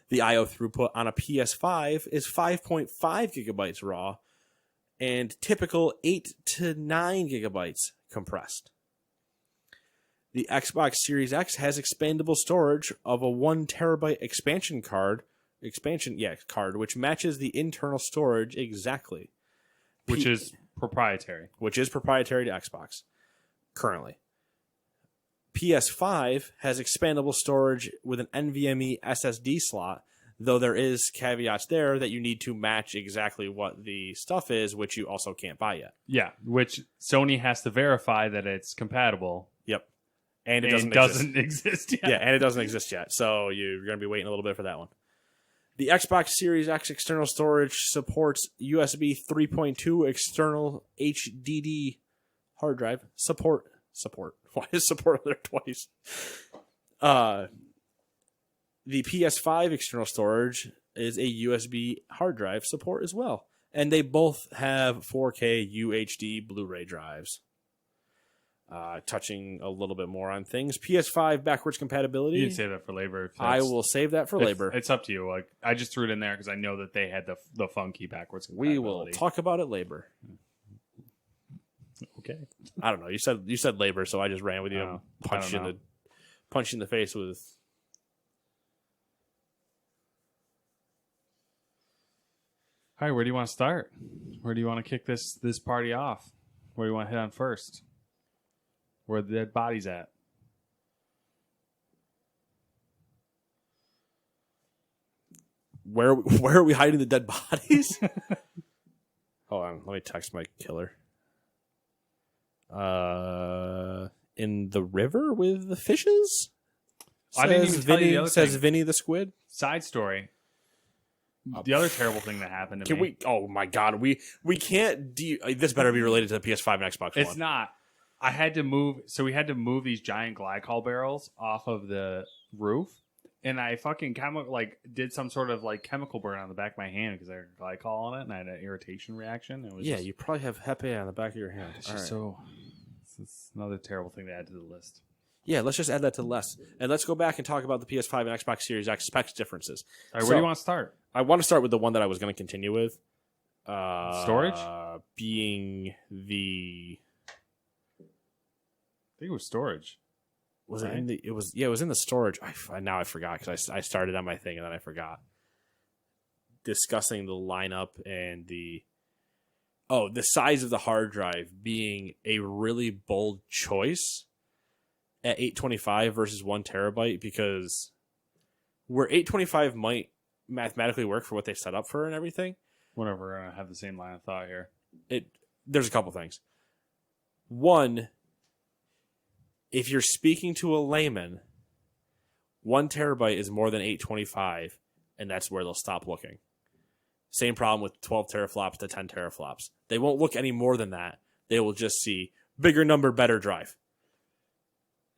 The I/O throughput on a PS5 is 5.5 gigabytes raw and typical 8 to 9 gigabytes compressed. The Xbox Series X has expandable storage of a 1 terabyte card, which matches the internal storage exactly. Which is proprietary. Which is proprietary to Xbox currently. PS5 has expandable storage with an NVMe SSD slot, though there is caveats there that you need to match exactly what the stuff is, which you also can't buy yet. Yeah, which Sony has to verify that it's compatible. Yep. And it And doesn't exist yet. Yeah, and it doesn't exist yet. So you're going to be waiting a little bit for that one. The Xbox Series X external storage supports USB 3.2 external HDD hard drive. Support. Why is support there twice? The PS5 external storage is a USB hard drive support as well. And they both have 4K UHD Blu-ray drives. Touching a little bit more on things. PS5 backwards compatibility. You can save that for labor. if I that's- will save that for labor. It's up to you. Like I just threw it in there because I know that they had the funky backwards We compatibility. will talk about it labor. Okay. I don't know. You said labor, so I just ran with you and Oh, punched I you don't in the face with. All right, where do you want to start? Where do you want to kick this party off? Where do you want to hit on first? Where are the dead bodies at? Where are we hiding the dead bodies? Hold on, let me text my killer. In the river with the fishes. I didn't Says even tell you Vinny, the other says thing. Vinny the squid. Side story. The other terrible thing that happened to Can me. we? Oh my god, we can't. This better be related to the PS5 and Xbox It's One. not. I had to move. So we had to move these giant glycol barrels off of the roof, and I fucking did some sort of like chemical burn on the back of my hand because I had glycol on it, and I had an irritation reaction. It was Yeah, just, you probably have Hepe on the back of your hand. it's All just right. so. It's another terrible thing to add to the list. Yeah, let's just add that to the list. And let's go back and talk about the PS5 and Xbox Series X specs differences. All right, where So- do you want to start? I want to start with the one that I was going to continue with. Storage? Being the... I think it was storage. Was Right. it in the... It was in the storage. Now I forgot because I started on my thing and then I forgot. Discussing the lineup and the size of the hard drive being a really bold choice at 825 versus 1 terabyte, because where 825 might mathematically work for what they set up for and everything, Whatever. We're gonna have the same line of thought here. there's a couple things. One, if you're speaking to a layman, 1 terabyte is more than 825, and that's where they'll stop looking. Same problem with 12 teraflops to 10 teraflops. They won't look any more than that. They will just see bigger number, better drive.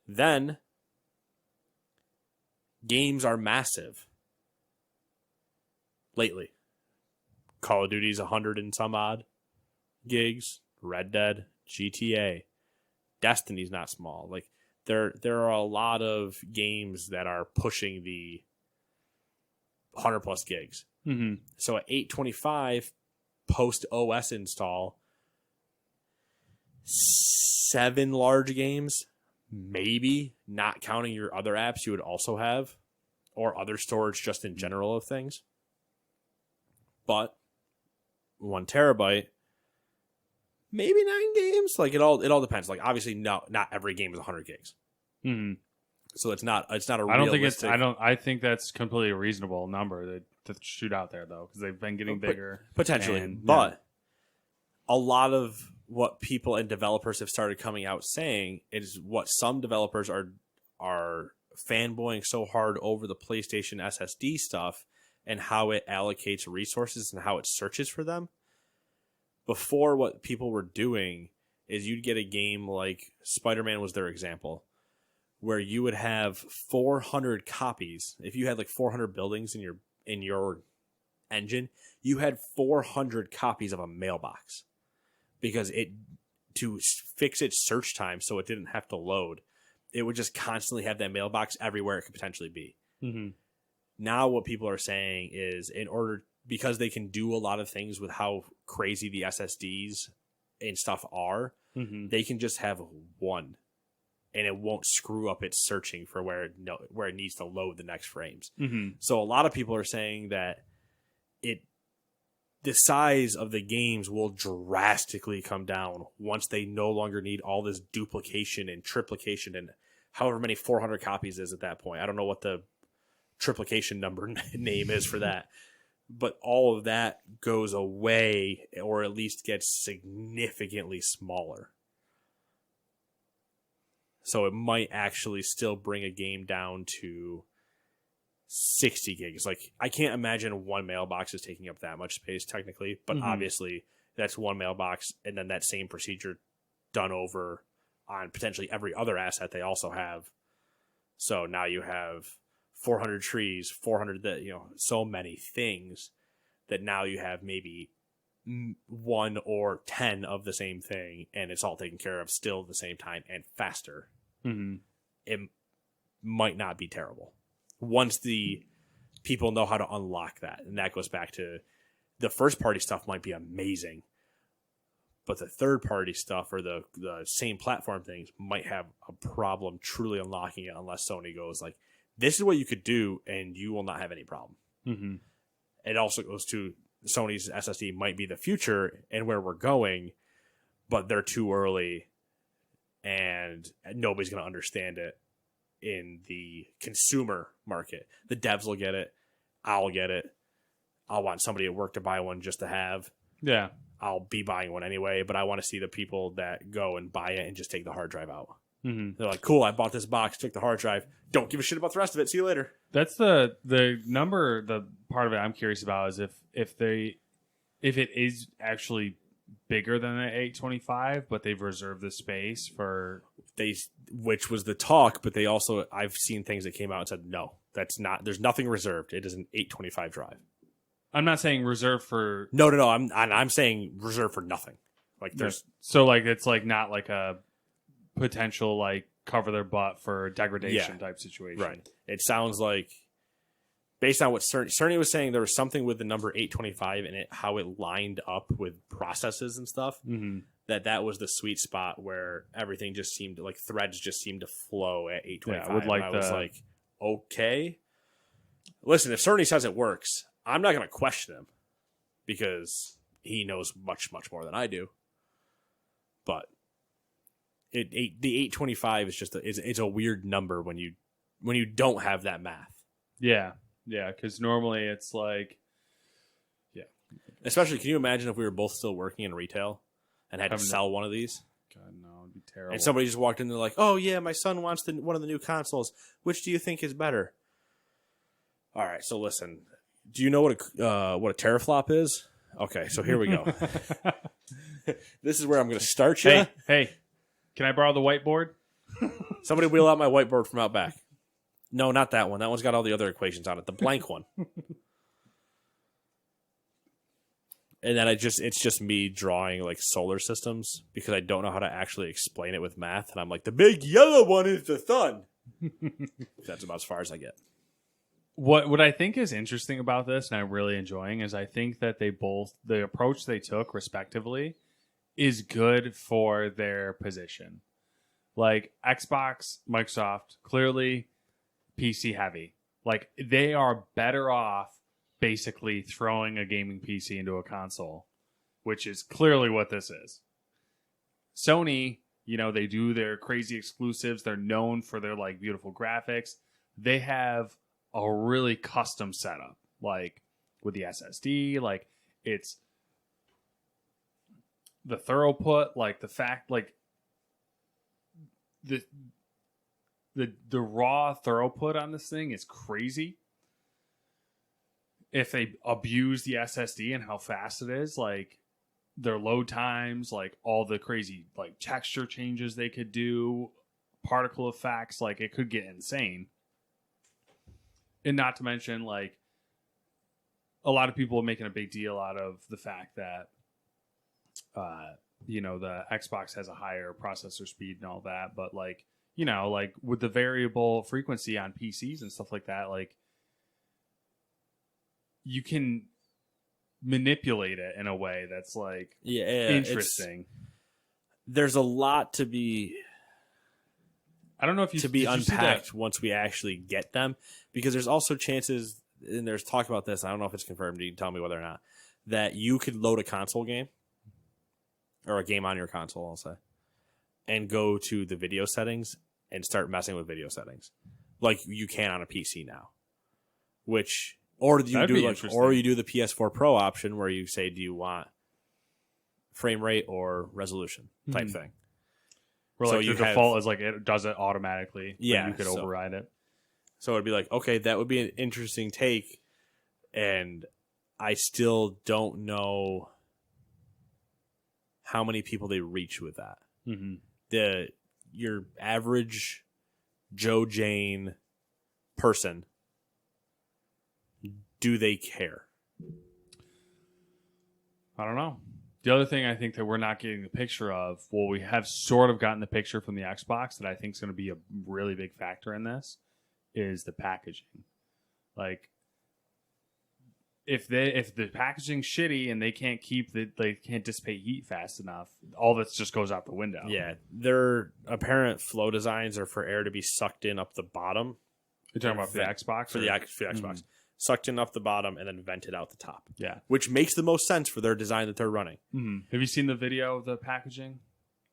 Then, games are massive. Lately. Call of Duty's 100 and some odd gigs. Red Dead, GTA. Destiny's not small. Like, there are a lot of games that are pushing the 100 plus gigs. Mm-hmm. So at 825 post OS install, 7 large games, maybe, not counting your other apps you would also have, or other storage just in general of things. But 1 terabyte, maybe 9 games. Like it all depends. Like obviously, not every game is 100 gigs. Mm-hmm. So it's not a I don't think realistic. I think that's completely a reasonable number to shoot out there though, because they've been getting bigger potentially, and, but a lot of what people and developers have started coming out saying is what some developers are fanboying so hard over the PlayStation SSD stuff and how it allocates resources and how it searches for them. Before, what people were doing is you'd get a game like Spider-Man was their example, where you would have 400 copies. If you had like 400 buildings in your engine, you had 400 copies of a mailbox, because to fix its search time so it didn't have to load, it would just constantly have that mailbox everywhere it could potentially be. Mm-hmm. Now what people are saying is, because they can do a lot of things with how crazy the SSDs and stuff are, Mm-hmm. they can just have one, and it won't screw up its searching for where it needs to load the next frames. Mm-hmm. So a lot of people are saying that the size of the games will drastically come down once they no longer need all this duplication and triplication and however many 400 copies is at that point. I don't know what the triplication number name is for that, but all of that goes away, or at least gets significantly smaller. So it might actually still bring a game down to 60 gigs. Like, I can't imagine one mailbox is taking up that much space technically, but obviously that's one mailbox, and then that same procedure done over on potentially every other asset they also have. So now you have 400 trees, 400 so many things that now you have maybe 1 or 10 of the same thing, and it's all taken care of still at the same time and faster. Mm-hmm. It might not be terrible once the people know how to unlock that. And that goes back to the first party stuff might be amazing, but the third party stuff or the same platform things might have a problem truly unlocking it, unless Sony goes like, this is what you could do and you will not have any problem. Mm-hmm. It also goes to Sony's SSD might be the future and where we're going, but they're too early and nobody's going to understand it in the consumer market. The devs will get it. I'll get it. I'll want somebody at work to buy one just to have. Yeah. I'll be buying one anyway, but I want to see the people that go and buy it and just take the hard drive out. Mm-hmm. They're like, cool, I bought this box, took the hard drive. Don't give a shit about the rest of it. See you later. That's the number. The part of it I'm curious about is if it is actually bigger than the 825, but they've reserved the space for which was the talk, but they also, I've seen things that came out and said no, that's not. There's nothing reserved. It is an 825 drive. I'm not saying reserved for no. I'm saying reserved for nothing. Like there's so like it's like not like a potential like cover their butt for degradation type situation. Right. It sounds like, based on what Cerny was saying, there was something with the number 825 in it, how it lined up with processes and stuff, that was the sweet spot where everything just seemed like threads just seemed to flow at 825. Yeah, I was like, okay. Listen, if Cerny says it works, I'm not going to question him because he knows much, much more than I do. But the 825 is just it's a weird number when you don't have that math. Yeah, because normally it's like, Especially, can you imagine if we were both still working in retail and had to sell one of these? God, no, it'd be terrible. And somebody just walked in, they're like, "Oh yeah, my son wants one of the new consoles. Which do you think is better?" All right, so listen. Do you know what a teraflop is? Okay, so here we go. This is where I'm going to start you. Hey, can I borrow the whiteboard? Somebody wheel out my whiteboard from out back. No, not that one. That one's got all the other equations on it. The blank one. And then it's just me drawing like solar systems because I don't know how to actually explain it with math. And I'm like, the big yellow one is the sun. That's about as far as I get. What I think is interesting about this, and I'm really enjoying, is I think that the approach they took respectively is good for their position. Like Xbox, Microsoft, clearly PC heavy. Like they are better off basically throwing a gaming PC into a console which is clearly what this is. Sony, they do their crazy exclusives. They're known for their like beautiful graphics. They have a really custom setup, like with the SSD, like it's the throughput, like the fact, like the raw throughput on this thing is crazy. If they abuse the SSD and how fast it is, like their load times, like all the crazy like texture changes they could do, particle effects, like it could get insane. And not to mention, like, a lot of people are making a big deal out of the fact that the Xbox has a higher processor speed and all that, but like with the variable frequency on PCs and stuff like that, like you can manipulate it in a way that's like interesting. There's a lot to be I don't know if to be unpacked once we actually get them, because there's also chances, and there's talk about this, I don't know if it's confirmed, you can tell me whether or not, that you could load a console game or a game on your console, I'll say, and go to the video settings and start messing with video settings like you can on a PC now. Or you do the PS4 Pro option where you say, do you want frame rate or resolution type thing? Where so the default is like it does it automatically. Yeah, you could override it. So it'd be like, okay, that would be an interesting take, and I still don't know how many people they reach with that. Mm-hmm. Your average Joe Jane person, do they care? I don't know. The other thing I think that we're not getting the picture of, well, we have sort of gotten the picture from the Xbox that I think is going to be a really big factor in this, is the packaging. Like, if the packaging's shitty and they can't they can't dissipate heat fast enough, all this just goes out the window. Yeah, their apparent flow designs are for air to be sucked in up the bottom. You're talking about the Xbox? For the Xbox. Mm-hmm. Sucked in up the bottom and then vented out the top. Yeah. Which makes the most sense for their design that they're running. Mm-hmm. Have you seen the video of the packaging?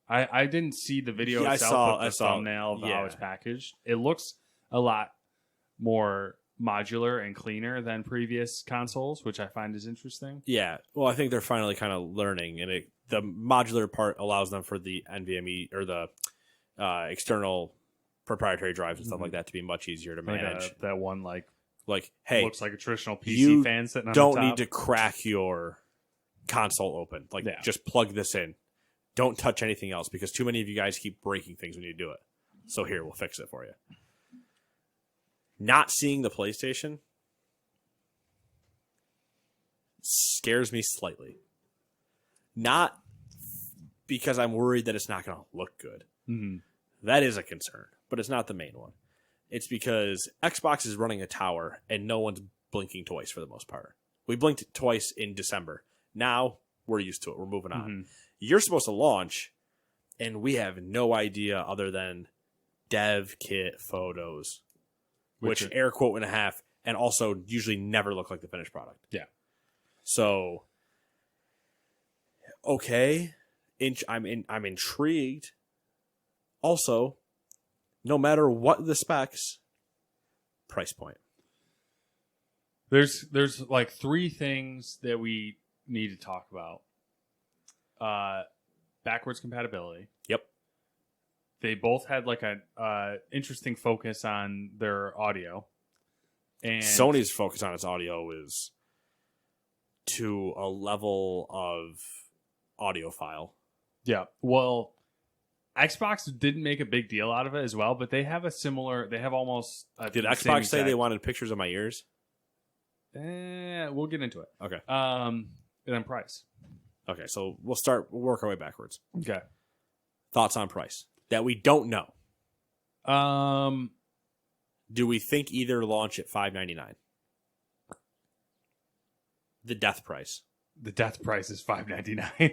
I didn't see the video itself, but the thumbnail of how it's packaged. It looks a lot more modular and cleaner than previous consoles, which I find is interesting. Yeah. Well, I think they're finally kind of learning, and the modular part allows them for the NVMe or the external proprietary drives and stuff like that to be much easier to manage. That one, hey, looks like a traditional PC fan sitting on the top. Don't need to crack your console open. Just plug this in. Don't touch anything else, because too many of you guys keep breaking things when you do it. So here, we'll fix it for you. Not seeing the PlayStation scares me slightly. Not because I'm worried that it's not going to look good. Mm-hmm. That is a concern, but it's not the main one. It's because Xbox is running a tower and no one's blinking twice for the most part. We blinked twice in December. Now we're used to it. We're moving on. Mm-hmm. You're supposed to launch, and we have no idea other than dev kit photos, which air quote and a half, and also usually never look like the finished product. Yeah. So, okay, I'm intrigued. Also, no matter what the specs, price point. There's like three things that we need to talk about. Backwards compatibility. Yep. They both had like a interesting focus on their audio. And Sony's focus on its audio is to a level of audiophile. Yeah. Well, Xbox didn't make a big deal out of it as well, but they have almost... Did Xbox say they wanted pictures of my ears? We'll get into it. Okay. And then price. Okay, so we'll work our way backwards. Okay. Thoughts on price that we don't know. Do we think either launch at $599? The death price. The death price is $599.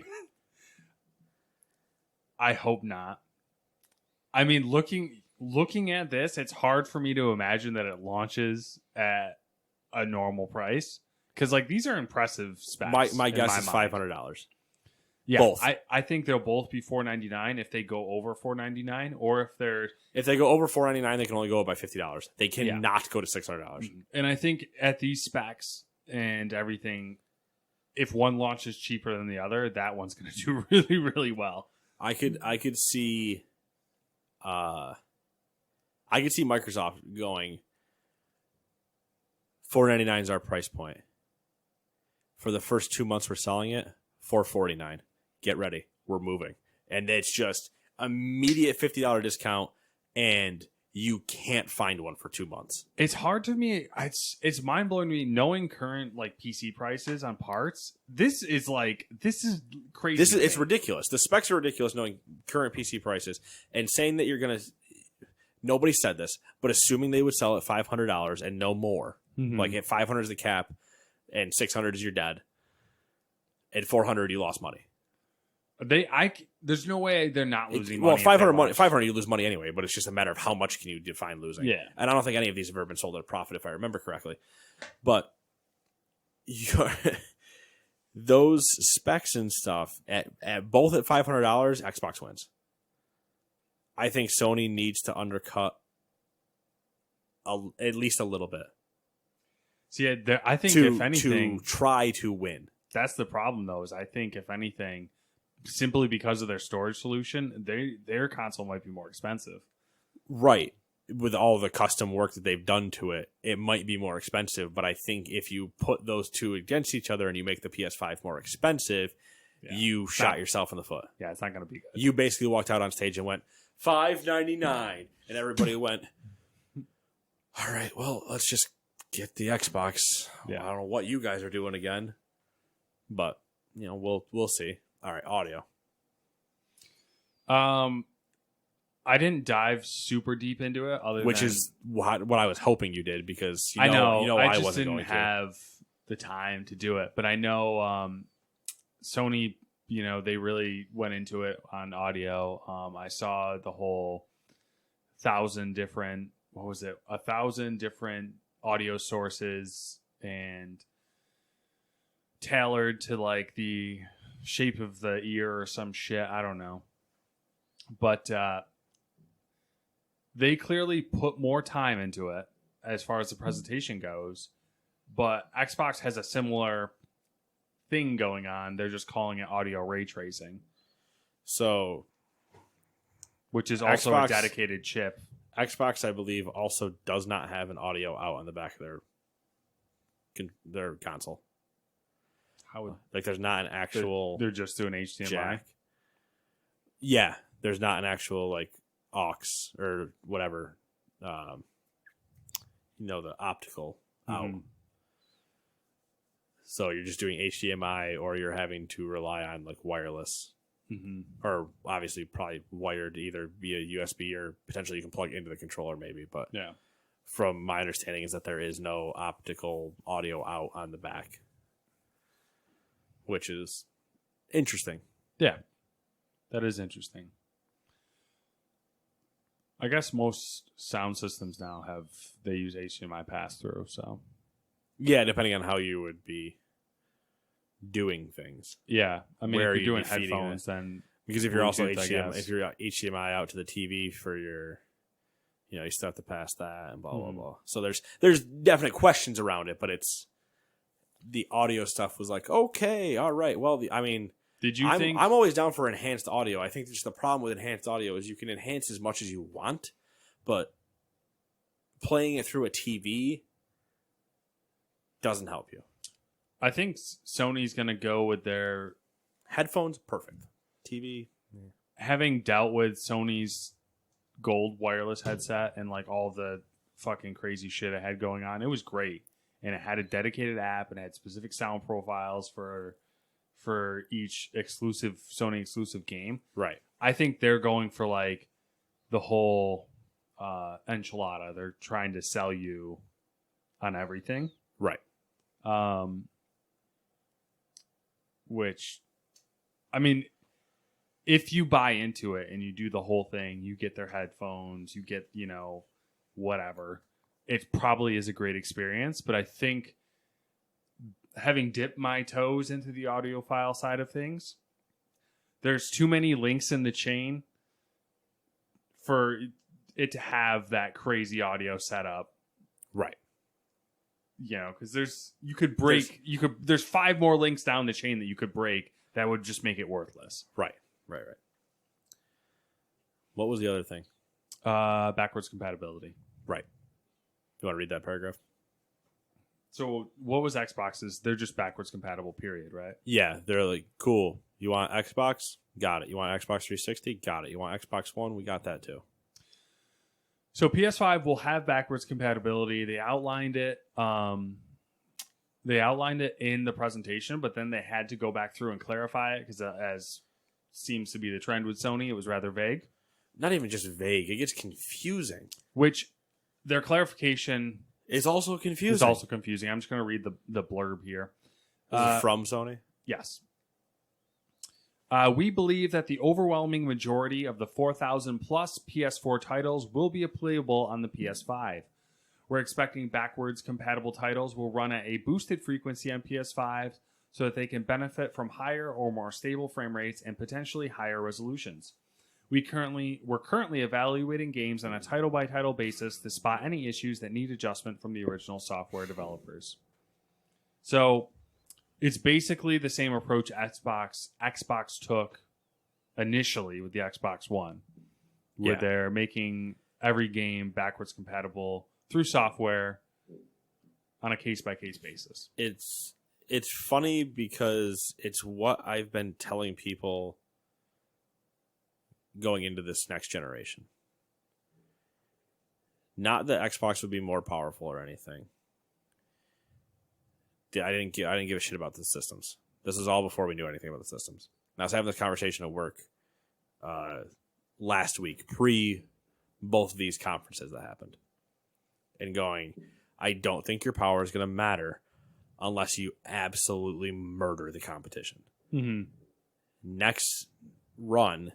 I hope not. I mean, looking at this, it's hard for me to imagine that it launches at a normal price, because like these are impressive specs. My guess is $500. Yeah, Both. I think they'll both be $499 if they go over $499, or If they go over $499, they can only go up by $50. They cannot go to $600. And I think at these specs and everything, if one launches cheaper than the other, that one's going to do really, really well. I could see Microsoft going $499 is our price point. For the first 2 months we're selling it, $449. Get ready. We're moving. And it's just immediate $50 discount, and you can't find one for 2 months. It's hard to me. It's mind blowing to me knowing current like PC prices on parts. This is crazy. It's ridiculous. The specs are ridiculous knowing current PC prices, and saying that you're gonna. Nobody said this, but assuming they would sell at $500 and no more, like at $500 is the cap, and $600 is your dead. At $400 you lost money. There's no way they're not losing money. Well, $500 you lose money anyway, but it's just a matter of how much can you define losing. Yeah. And I don't think any of these have ever been sold at a profit, if I remember correctly. But those specs and stuff at both at $500, Xbox wins. I think Sony needs to undercut at least a little bit. See, I think if anything, to try to win. That's the problem, though. Is I think if anything, simply because of their storage solution, their console might be more expensive. Right. With all the custom work that they've done to it, it might be more expensive. But I think if you put those two against each other and you make the PS5 more expensive, you shot yourself in the foot. Yeah, it's not going to be good. You basically walked out on stage and went, $599, and everybody went, all right, well, let's just get the Xbox. Yeah. I don't know what you guys are doing again, but we'll see. All right, audio. I didn't dive super deep into it, Which is what I was hoping you did, because I know I just wasn't didn't going to have the time to do it. But I know Sony, they really went into it on audio. I saw the whole 1,000 different audio sources and tailored to like the shape of the ear or some shit. I don't know. But they clearly put more time into it as far as the presentation goes. But Xbox has a similar thing going on. They're just calling it audio ray tracing. So, which is also a dedicated chip. Xbox, I believe, also does not have an audio out on the back of their console. There's not an actual... They're just doing HDMI? Jack. Yeah, there's not an actual, aux or whatever, the optical out. So you're just doing HDMI, or you're having to rely on, wireless. Or obviously probably wired either via USB, or potentially you can plug into the controller maybe. But yeah, from my understanding is that there is no optical audio out on the back, which is interesting. Yeah, that is interesting. I guess most sound systems now they use HDMI pass-through, so... Yeah, depending on how you would be doing things. Yeah, I mean, where if you're doing feeding headphones, then... Because if you're also Bluetooth, if you're HDMI out to the TV for your... you still have to pass that and blah, blah, blah. So there's definite questions around it, but it's... The audio stuff was like, okay, all right, well, Did you think... I'm always down for enhanced audio. I think just the problem with enhanced audio is you can enhance as much as you want, but playing it through a TV doesn't help you. I think Sony's going to go with their... Headphones, perfect. TV... Having dealt with Sony's gold wireless headset and all the fucking crazy shit it had going on, it was great. And it had a dedicated app and it had specific sound profiles for each Sony exclusive game. Right. I think they're going for the whole enchilada. They're trying to sell you on everything. Right. Which, if you buy into it and you do the whole thing, you get their headphones, you get, whatever. It probably is a great experience, but I think having dipped my toes into the audiophile side of things, there's too many links in the chain for it to have that crazy audio setup. Right. Because there's 5 more links down the chain that you could break that would just make it worthless. Right. What was the other thing? Backwards compatibility. Right. You want to read that paragraph? So what was Xbox's? They're just backwards compatible, period, right? Yeah, they're like, cool. You want Xbox? Got it. You want Xbox 360? Got it. You want Xbox One? We got that too. So PS5 will have backwards compatibility. They outlined it. They outlined it in the presentation, but then they had to go back through and clarify it because, as seems to be the trend with Sony, it was rather vague. Not even just vague. It gets confusing. Which their clarification is also confusing. It's also confusing. I'm just going to read the blurb here. Is it from Sony? Yes. We believe that the overwhelming majority of the 4,000 plus PS4 titles will be playable on the PS5. We're expecting backwards compatible titles will run at a boosted frequency on PS5 so that they can benefit from higher or more stable frame rates and potentially higher resolutions. We're currently evaluating games on a title by title basis to spot any issues that need adjustment from the original software developers. So it's basically the same approach Xbox took initially with the Xbox One, where they're making every game backwards compatible through software on a case-by-case basis. It's funny because it's what I've been telling people going into this next generation. Not that Xbox would be more powerful or anything. I didn't give a shit about the systems. This is all before we knew anything about the systems. And I was having this conversation at work last week, pre both of these conferences that happened, and going, I don't think your power is going to matter unless you absolutely murder the competition. Mm-hmm. Next run,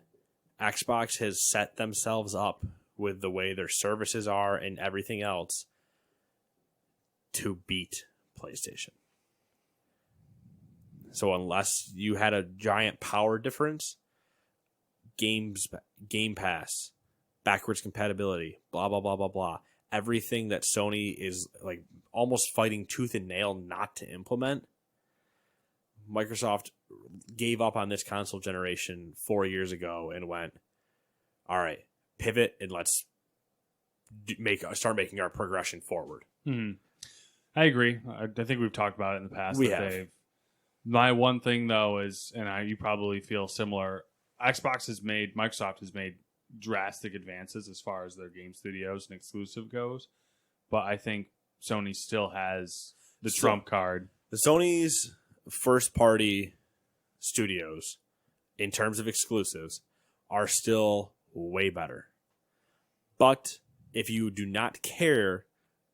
Xbox has set themselves up with the way their services are and everything else to beat PlayStation. So unless you had a giant power difference, Game Pass, backwards compatibility, blah, blah, blah, blah, blah, everything that Sony is like almost fighting tooth and nail not to implement, Microsoft gave up on this console generation 4 years ago and went, all right, pivot and let's start making our progression forward. Mm-hmm. I agree. I think we've talked about it in the past. We have. My one thing, though, is, and you probably feel similar, Microsoft has made drastic advances as far as their game studios and exclusive goes, but I think Sony still has the trump card. The Sony's first-party studios, in terms of exclusives, are still way better. But if you do not care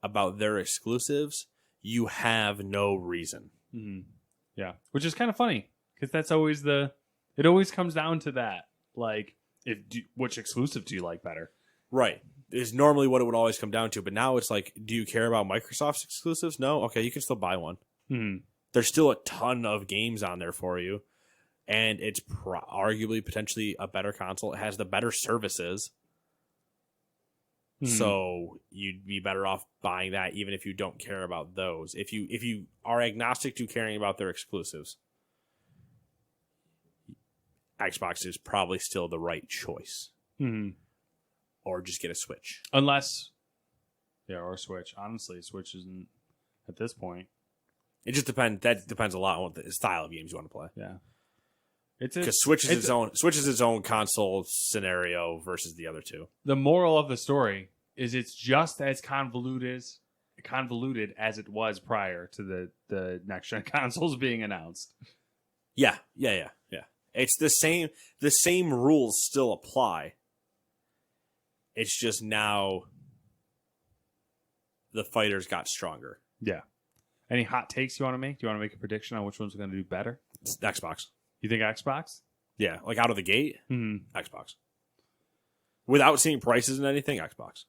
about their exclusives, you have no reason. Mm-hmm. Yeah, which is kind of funny because that's always it always comes down to that. Like, which exclusive do you like better? Right. Is normally what it would always come down to. But now it's like, do you care about Microsoft's exclusives? No? Okay, you can still buy one. Mm-hmm. There's still a ton of games on there for you. And it's arguably potentially a better console. It has the better services. Mm-hmm. So you'd be better off buying that even if you don't care about those. If you are agnostic to caring about their exclusives, Xbox is probably still the right choice. Mm-hmm. Or just get a Switch. Or a Switch. Honestly, Switch isn't at this point. It just depends. That depends a lot on what the style of games you want to play. Yeah. Because Switch is its own console scenario versus the other two. The moral of the story is it's just as convoluted as it was prior to the next gen consoles being announced. Yeah. It's the same. The same rules still apply. It's just now the fighters got stronger. Yeah. Any hot takes you want to make? Do you want to make a prediction on which one's going to do better? It's Xbox. You think Xbox? Yeah, like out of the gate, Mm-hmm. Xbox. Without seeing prices and anything, Xbox.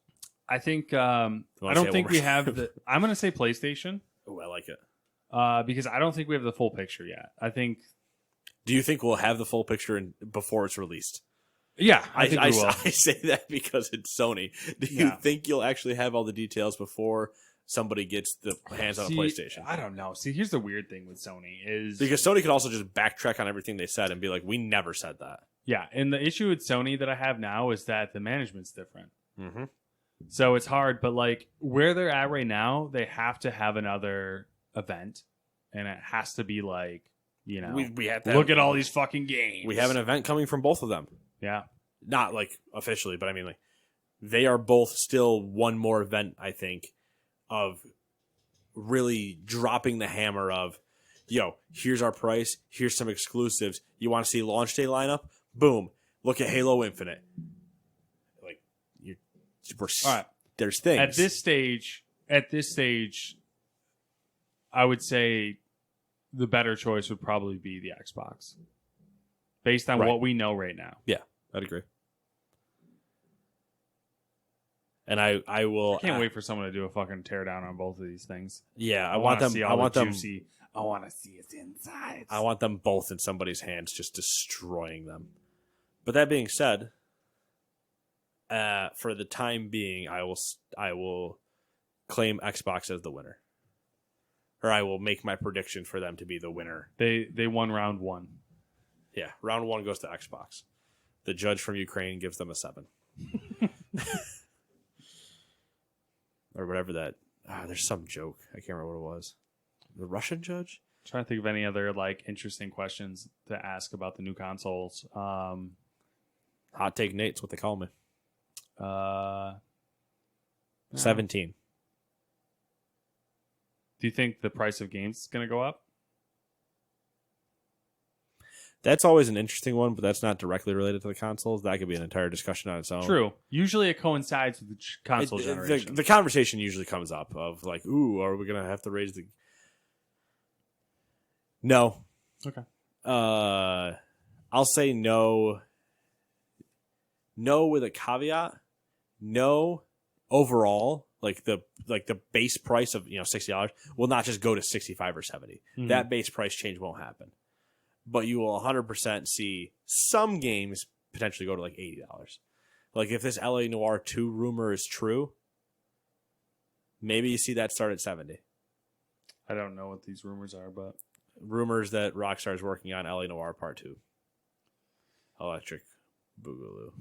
I think I don't think we have the. I'm going to say PlayStation. Oh, I like it. Because I don't think we have the full picture yet. I think. Do you think we'll have the full picture before it's released? Yeah, I think we will. I say that because it's Sony. Do you think you'll actually have all the details before somebody gets the hands on a PlayStation? I don't know. See, here's the weird thing with Sony is because Sony could also just backtrack on everything they said and be like, we never said that. Yeah, and the issue with Sony that I have now is that the management's different. Mm-hmm. So it's hard, but like where they're at right now, they have to have another event, and it has to be like, you know, we have to look at all these fucking games. We have an event coming from both of them. Yeah. Not like officially, but I mean like they are both still one more event, I think, of really dropping the hammer of, yo, here's our price, here's some exclusives. You want to see launch day lineup? Boom. Look at Halo Infinite. Like all right. There's things. At this stage, I would say the better choice would probably be the Xbox. Based on what we know right now. Yeah, I'd agree. And I can't wait for someone to do a fucking teardown on both of these things. Yeah, I want them. I want them. I want to see its insides. I want them both in somebody's hands, just destroying them. But that being said, for the time being, I will claim Xbox as the winner, or I will make my prediction for them to be the winner. They won round 1. Yeah, round 1 goes to Xbox. The judge from Ukraine gives them a 7. Or whatever that. There's some joke. I can't remember what it was. The Russian judge? I'm trying to think of any other like interesting questions to ask about the new consoles. Hot Take Nate's what they call me. 17. Do you think the price of games is going to go up? That's always an interesting one, but that's not directly related to the consoles. That could be an entire discussion on its own. True. Usually it coincides with the console generation. The conversation usually comes up of like, ooh, are we going to have to raise the... No. Okay. I'll say no. No with a caveat. No overall, like the base price of $60 will not just go to 65 or 70. Mm-hmm. That base price change won't happen. But you will 100% see some games potentially go to like $80. Like if this LA Noire 2 rumor is true, maybe you see that start at 70. I don't know what these rumors are, but rumors that Rockstar is working on LA Noire Part 2. Electric Boogaloo.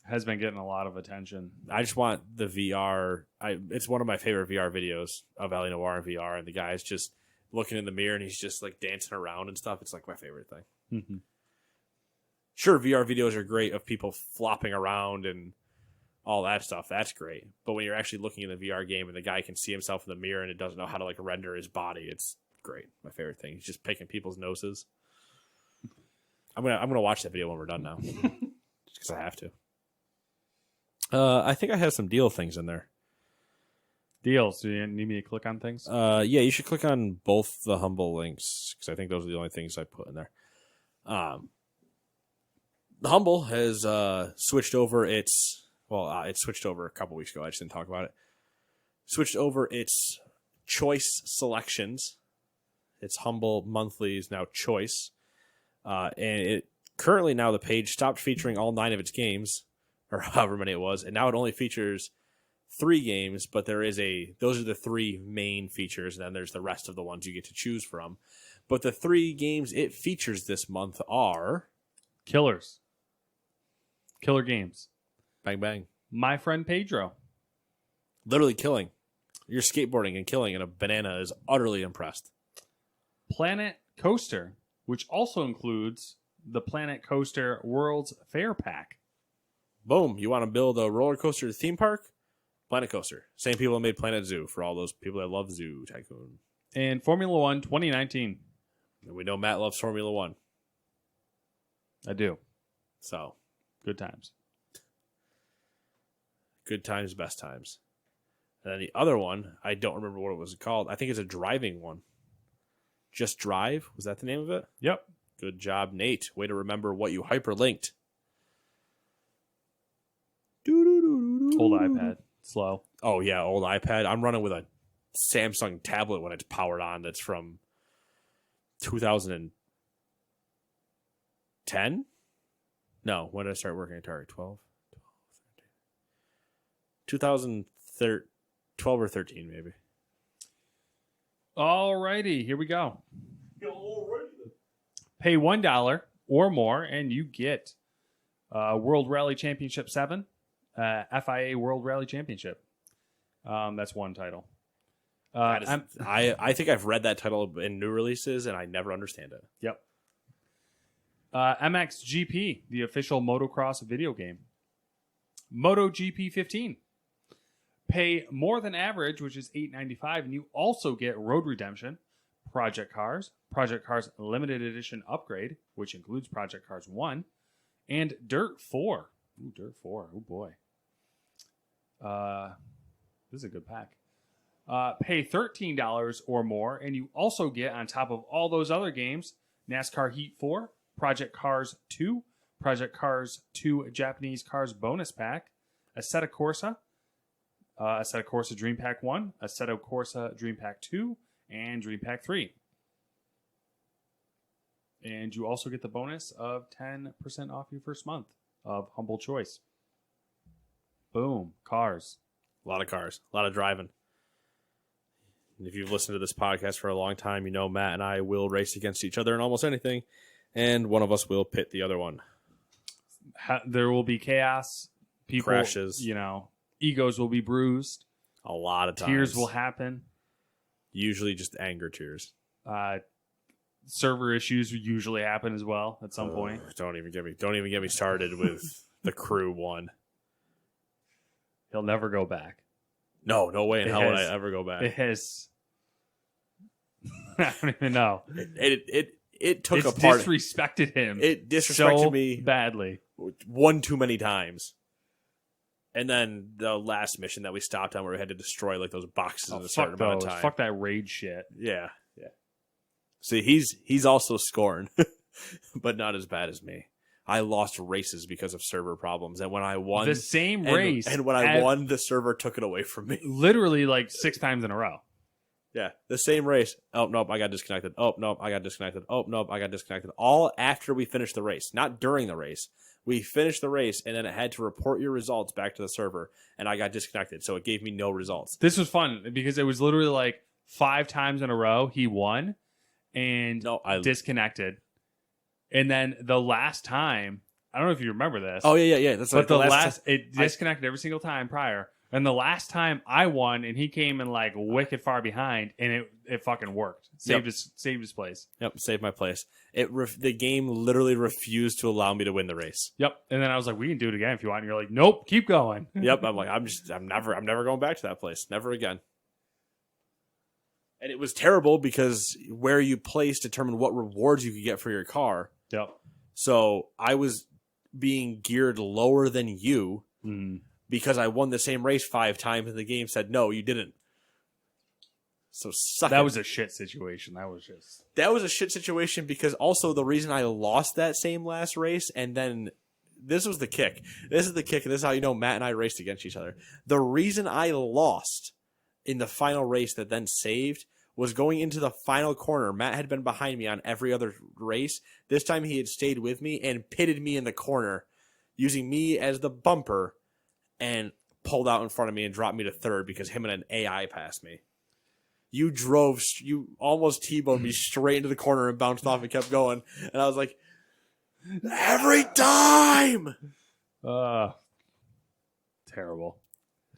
Has been getting a lot of attention. I just want the VR. It's one of my favorite VR videos of LA Noire in VR, and the guy's just looking in the mirror and he's just like dancing around and stuff. It's like my favorite thing. Mm-hmm. Sure, VR videos are great of people flopping around and all that stuff. That's great. But when you're actually looking at the VR game and the guy can see himself in the mirror and it doesn't know how to like render his body, it's great. My favorite thing. He's just picking people's noses. I'm gonna watch that video when we're done now, just because I have to. I think I have some deal things in there. Deals. Do you need me to click on things? Yeah, you should click on both the Humble links because I think those are the only things I put in there. The Humble has switched over its... Well, it switched over a couple weeks ago. I just didn't talk about it. Switched over its choice selections. Its Humble monthly is now choice. And it currently now the page stopped featuring all 9 of its games, or however many it was, and now it only features 3 games, but those are the 3 main features, and then there's the rest of the ones you get to choose from. But the 3 games it features this month are... Killer games. Bang, bang. My Friend Pedro. Literally killing. You're skateboarding and killing, and a banana is utterly impressed. Planet Coaster, which also includes the Planet Coaster World's Fair Pack. Boom. You want to build a roller coaster theme park? Planet Coaster. Same people that made Planet Zoo for all those people that love Zoo Tycoon. And Formula One 2019. And we know Matt loves Formula One. I do. So. Good times. Good times, best times. And then the other one, I don't remember what it was called. I think it's a driving one. Just Drive? Was that the name of it? Yep. Good job, Nate. Way to remember what you hyperlinked. Old iPad. Slow. Oh, yeah, old iPad. I'm running with a Samsung tablet when it's powered on that's from 2010? No, when did I start working at Target? 12, 2013, 12 or 13, maybe. Alrighty, here we go. Pay $1 or more, and you get World Rally Championship 7, FIA World Rally Championship. That's one title. I think I've read that title in new releases, and I never understand it. Yep. MXGP, the official motocross video game. MotoGP 15. Pay more than average, which is $8.95, and you also get Road Redemption, Project Cars Limited Edition Upgrade, which includes Project Cars 1, and Dirt 4. Ooh, Dirt 4. Oh, boy. This is a good pack. Pay $13 or more, and you also get, on top of all those other games, NASCAR Heat 4, Project Cars 2, Project Cars 2 Japanese Cars Bonus Pack, Assetto Corsa, Assetto Corsa Dream Pack 1, Assetto Corsa Dream Pack 2, and Dream Pack 3. And you also get the bonus of 10% off your first month of Humble Choice. Boom. Cars. A lot of cars. A lot of driving. And if you've listened to this podcast for a long time, you know Matt and I will race against each other in almost anything. And one of us will pit the other one. There will be chaos. People, crashes. Egos will be bruised. A lot of times. Tears will happen. Usually just anger tears. Server issues usually happen as well at some point. Don't even get me started with the crew one. He'll never go back. No way in hell would I ever go back. It has. I don't even know. It took it's apart. Disrespected him. It disrespected so me badly. One too many times. And then the last mission that we stopped on where we had to destroy like those boxes in a certain amount of time. Fuck that raid shit. Yeah. See, he's also scorned, but not as bad as me. I lost races because of server problems, and when I won the same race, and when I won, the server took it away from me. Literally like 6 times in a row. Yeah, the same race. Oh nope, I got disconnected. Oh nope, I got disconnected. Oh nope, I got disconnected. All after we finished the race, not during the race. We finished the race, and then it had to report your results back to the server, and I got disconnected, so it gave me no results. This was fun because it was literally like 5 times in a row he won. And disconnected. And then the last time, I don't know if you remember this. Oh, yeah. That's but like it disconnected every single time prior. And the last time I won, and he came in like wicked far behind, and it fucking worked. Saved his place. Yep, saved my place. The game literally refused to allow me to win the race. Yep. And then I was like, we can do it again if you want. And you're like, nope, keep going. Yep. I'm like, I'm never going back to that place. Never again. And it was terrible because where you place determined what rewards you could get for your car. Yep. So I was being geared lower than you because I won the same race 5 times and the game said, no, you didn't. So suck That it. was a shit situation. That was a shit situation because also the reason I lost that same last race and then this was the kick. This is the kick, and this is how you know Matt and I raced against each other. The reason I lost in the final race that then saved was going into the final corner. Matt had been behind me on every other race. This time he had stayed with me and pitted me in the corner, using me as the bumper, and pulled out in front of me and dropped me to third because him and an AI passed me. You almost T-boned me straight into the corner and bounced off and kept going. And I was like, every time! Terrible.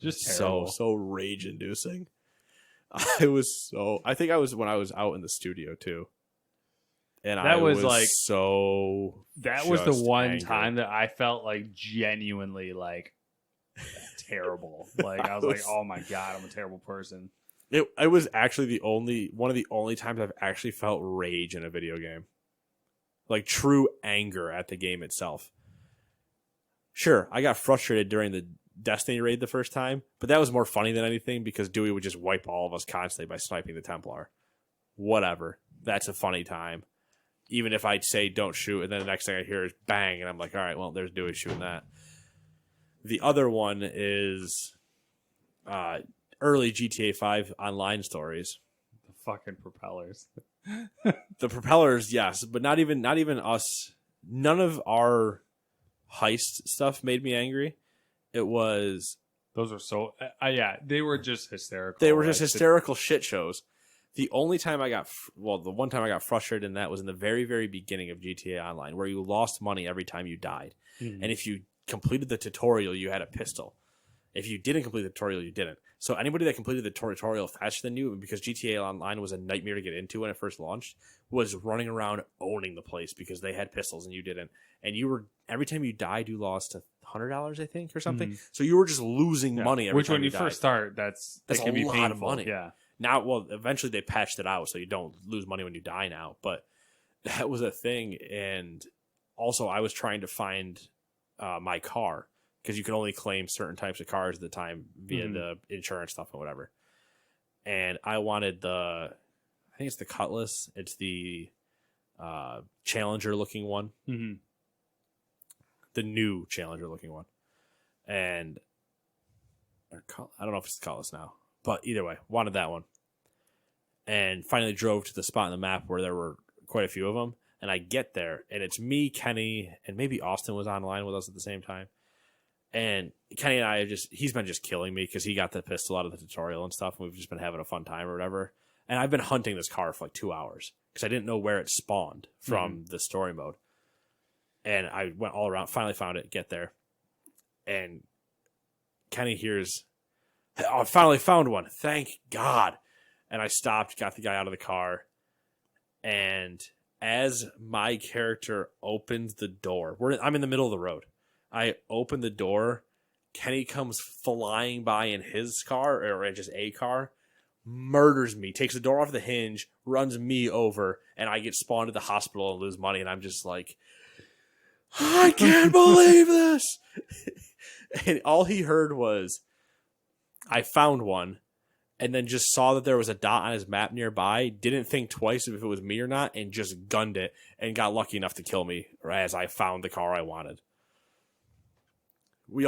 Just terrible. So rage-inducing. I think I was when I was out in the studio too. And that was the one time that I felt like genuinely like terrible. Like I was like, oh my God, I'm a terrible person. It was actually one of the only times I've actually felt rage in a video game. Like true anger at the game itself. Sure, I got frustrated during the Destiny raid the first time, but that was more funny than anything because Dewey would just wipe all of us constantly by sniping the Templar. Whatever. That's a funny time. Even if I'd say don't shoot, and then the next thing I hear is bang, and I'm like, all right, well, there's Dewey shooting that. The other one is early GTA 5 online stories. fucking propellers. The propellers, yes, but not even us. None of our heist stuff made me angry. It was Those are so yeah, they were just hysterical. they were just hysterical shit shows. The only time I got the one time I got frustrated in that was in the very, very beginning of GTA Online, where you lost money every time you died, and if you completed the tutorial, you had a pistol. If you didn't complete the tutorial, you didn't. So anybody that completed the tutorial faster than you, because GTA Online was a nightmare to get into when it first launched, was running around owning the place because they had pistols and you didn't. And you were every time you died, you lost $100, I think, or something. So you were just losing money every Which time when you died. first start, that's a can be lot painful. of money. Yeah. Now, well, eventually they patched it out so you don't lose money when you die now. But that was a thing. And also, I was trying to find my car, because you can only claim certain types of cars at the time via the insurance stuff or whatever. And I wanted I think it's the Cutlass. It's the Challenger looking one. Mm-hmm. The new Challenger looking one. And I don't know if it's the Cutlass now, but either way, wanted that one. And finally drove to the spot on the map where there were quite a few of them. And I get there, and it's me, Kenny, and maybe Austin was online with us at the same time. And Kenny and I he's been just killing me because he got the pistol out of the tutorial and stuff. And we've just been having a fun time or whatever. And I've been hunting this car for like 2 hours because I didn't know where it spawned from the story mode. And I went all around, finally found it, get there. And Kenny hears, "Oh, I finally found one. Thank God." And I stopped, got the guy out of the car. And as my character opens the door, I'm in the middle of the road. I open the door. Kenny comes flying by in his car, or just a car, murders me, takes the door off the hinge, runs me over, and I get spawned at the hospital and lose money. And I'm just like, I can't believe this. And all he heard was, I found one, and then just saw that there was a dot on his map nearby, didn't think twice if it was me or not, and just gunned it, and got lucky enough to kill me as I found the car I wanted. We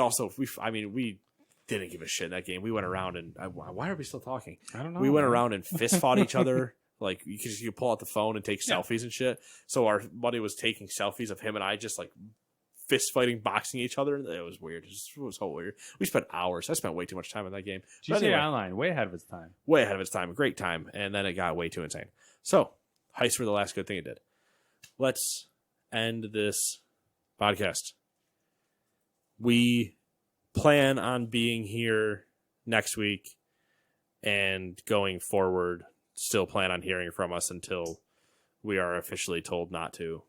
didn't give a shit in that game. We went around and why are we still talking? I don't know. We went around and fist fought each other. Like you could pull out the phone and take selfies and shit. So our buddy was taking selfies of him and I just like fist fighting, boxing each other. It was weird. It was so weird. We spent hours. I spent way too much time in that game. GTA anyway, Online, way ahead of its time. Way ahead of its time. A great time. And then it got way too insane. So heists were the last good thing it did. Let's end this podcast. We plan on being here next week and going forward, still plan on hearing from us until we are officially told not to.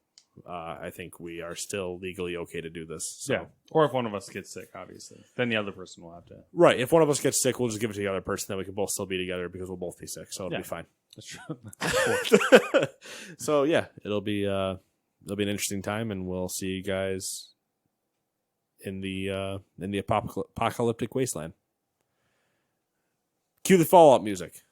I think we are still legally okay to do this. So. Yeah. Or if one of us gets sick, obviously. Then the other person will have to. Right. If one of us gets sick, we'll just give it to the other person. Then we can both still be together because we'll both be sick. So it'll be fine. That's true. So, yeah, it'll be an interesting time, and we'll see you guys in the apocalyptic wasteland. Cue the Fallout music.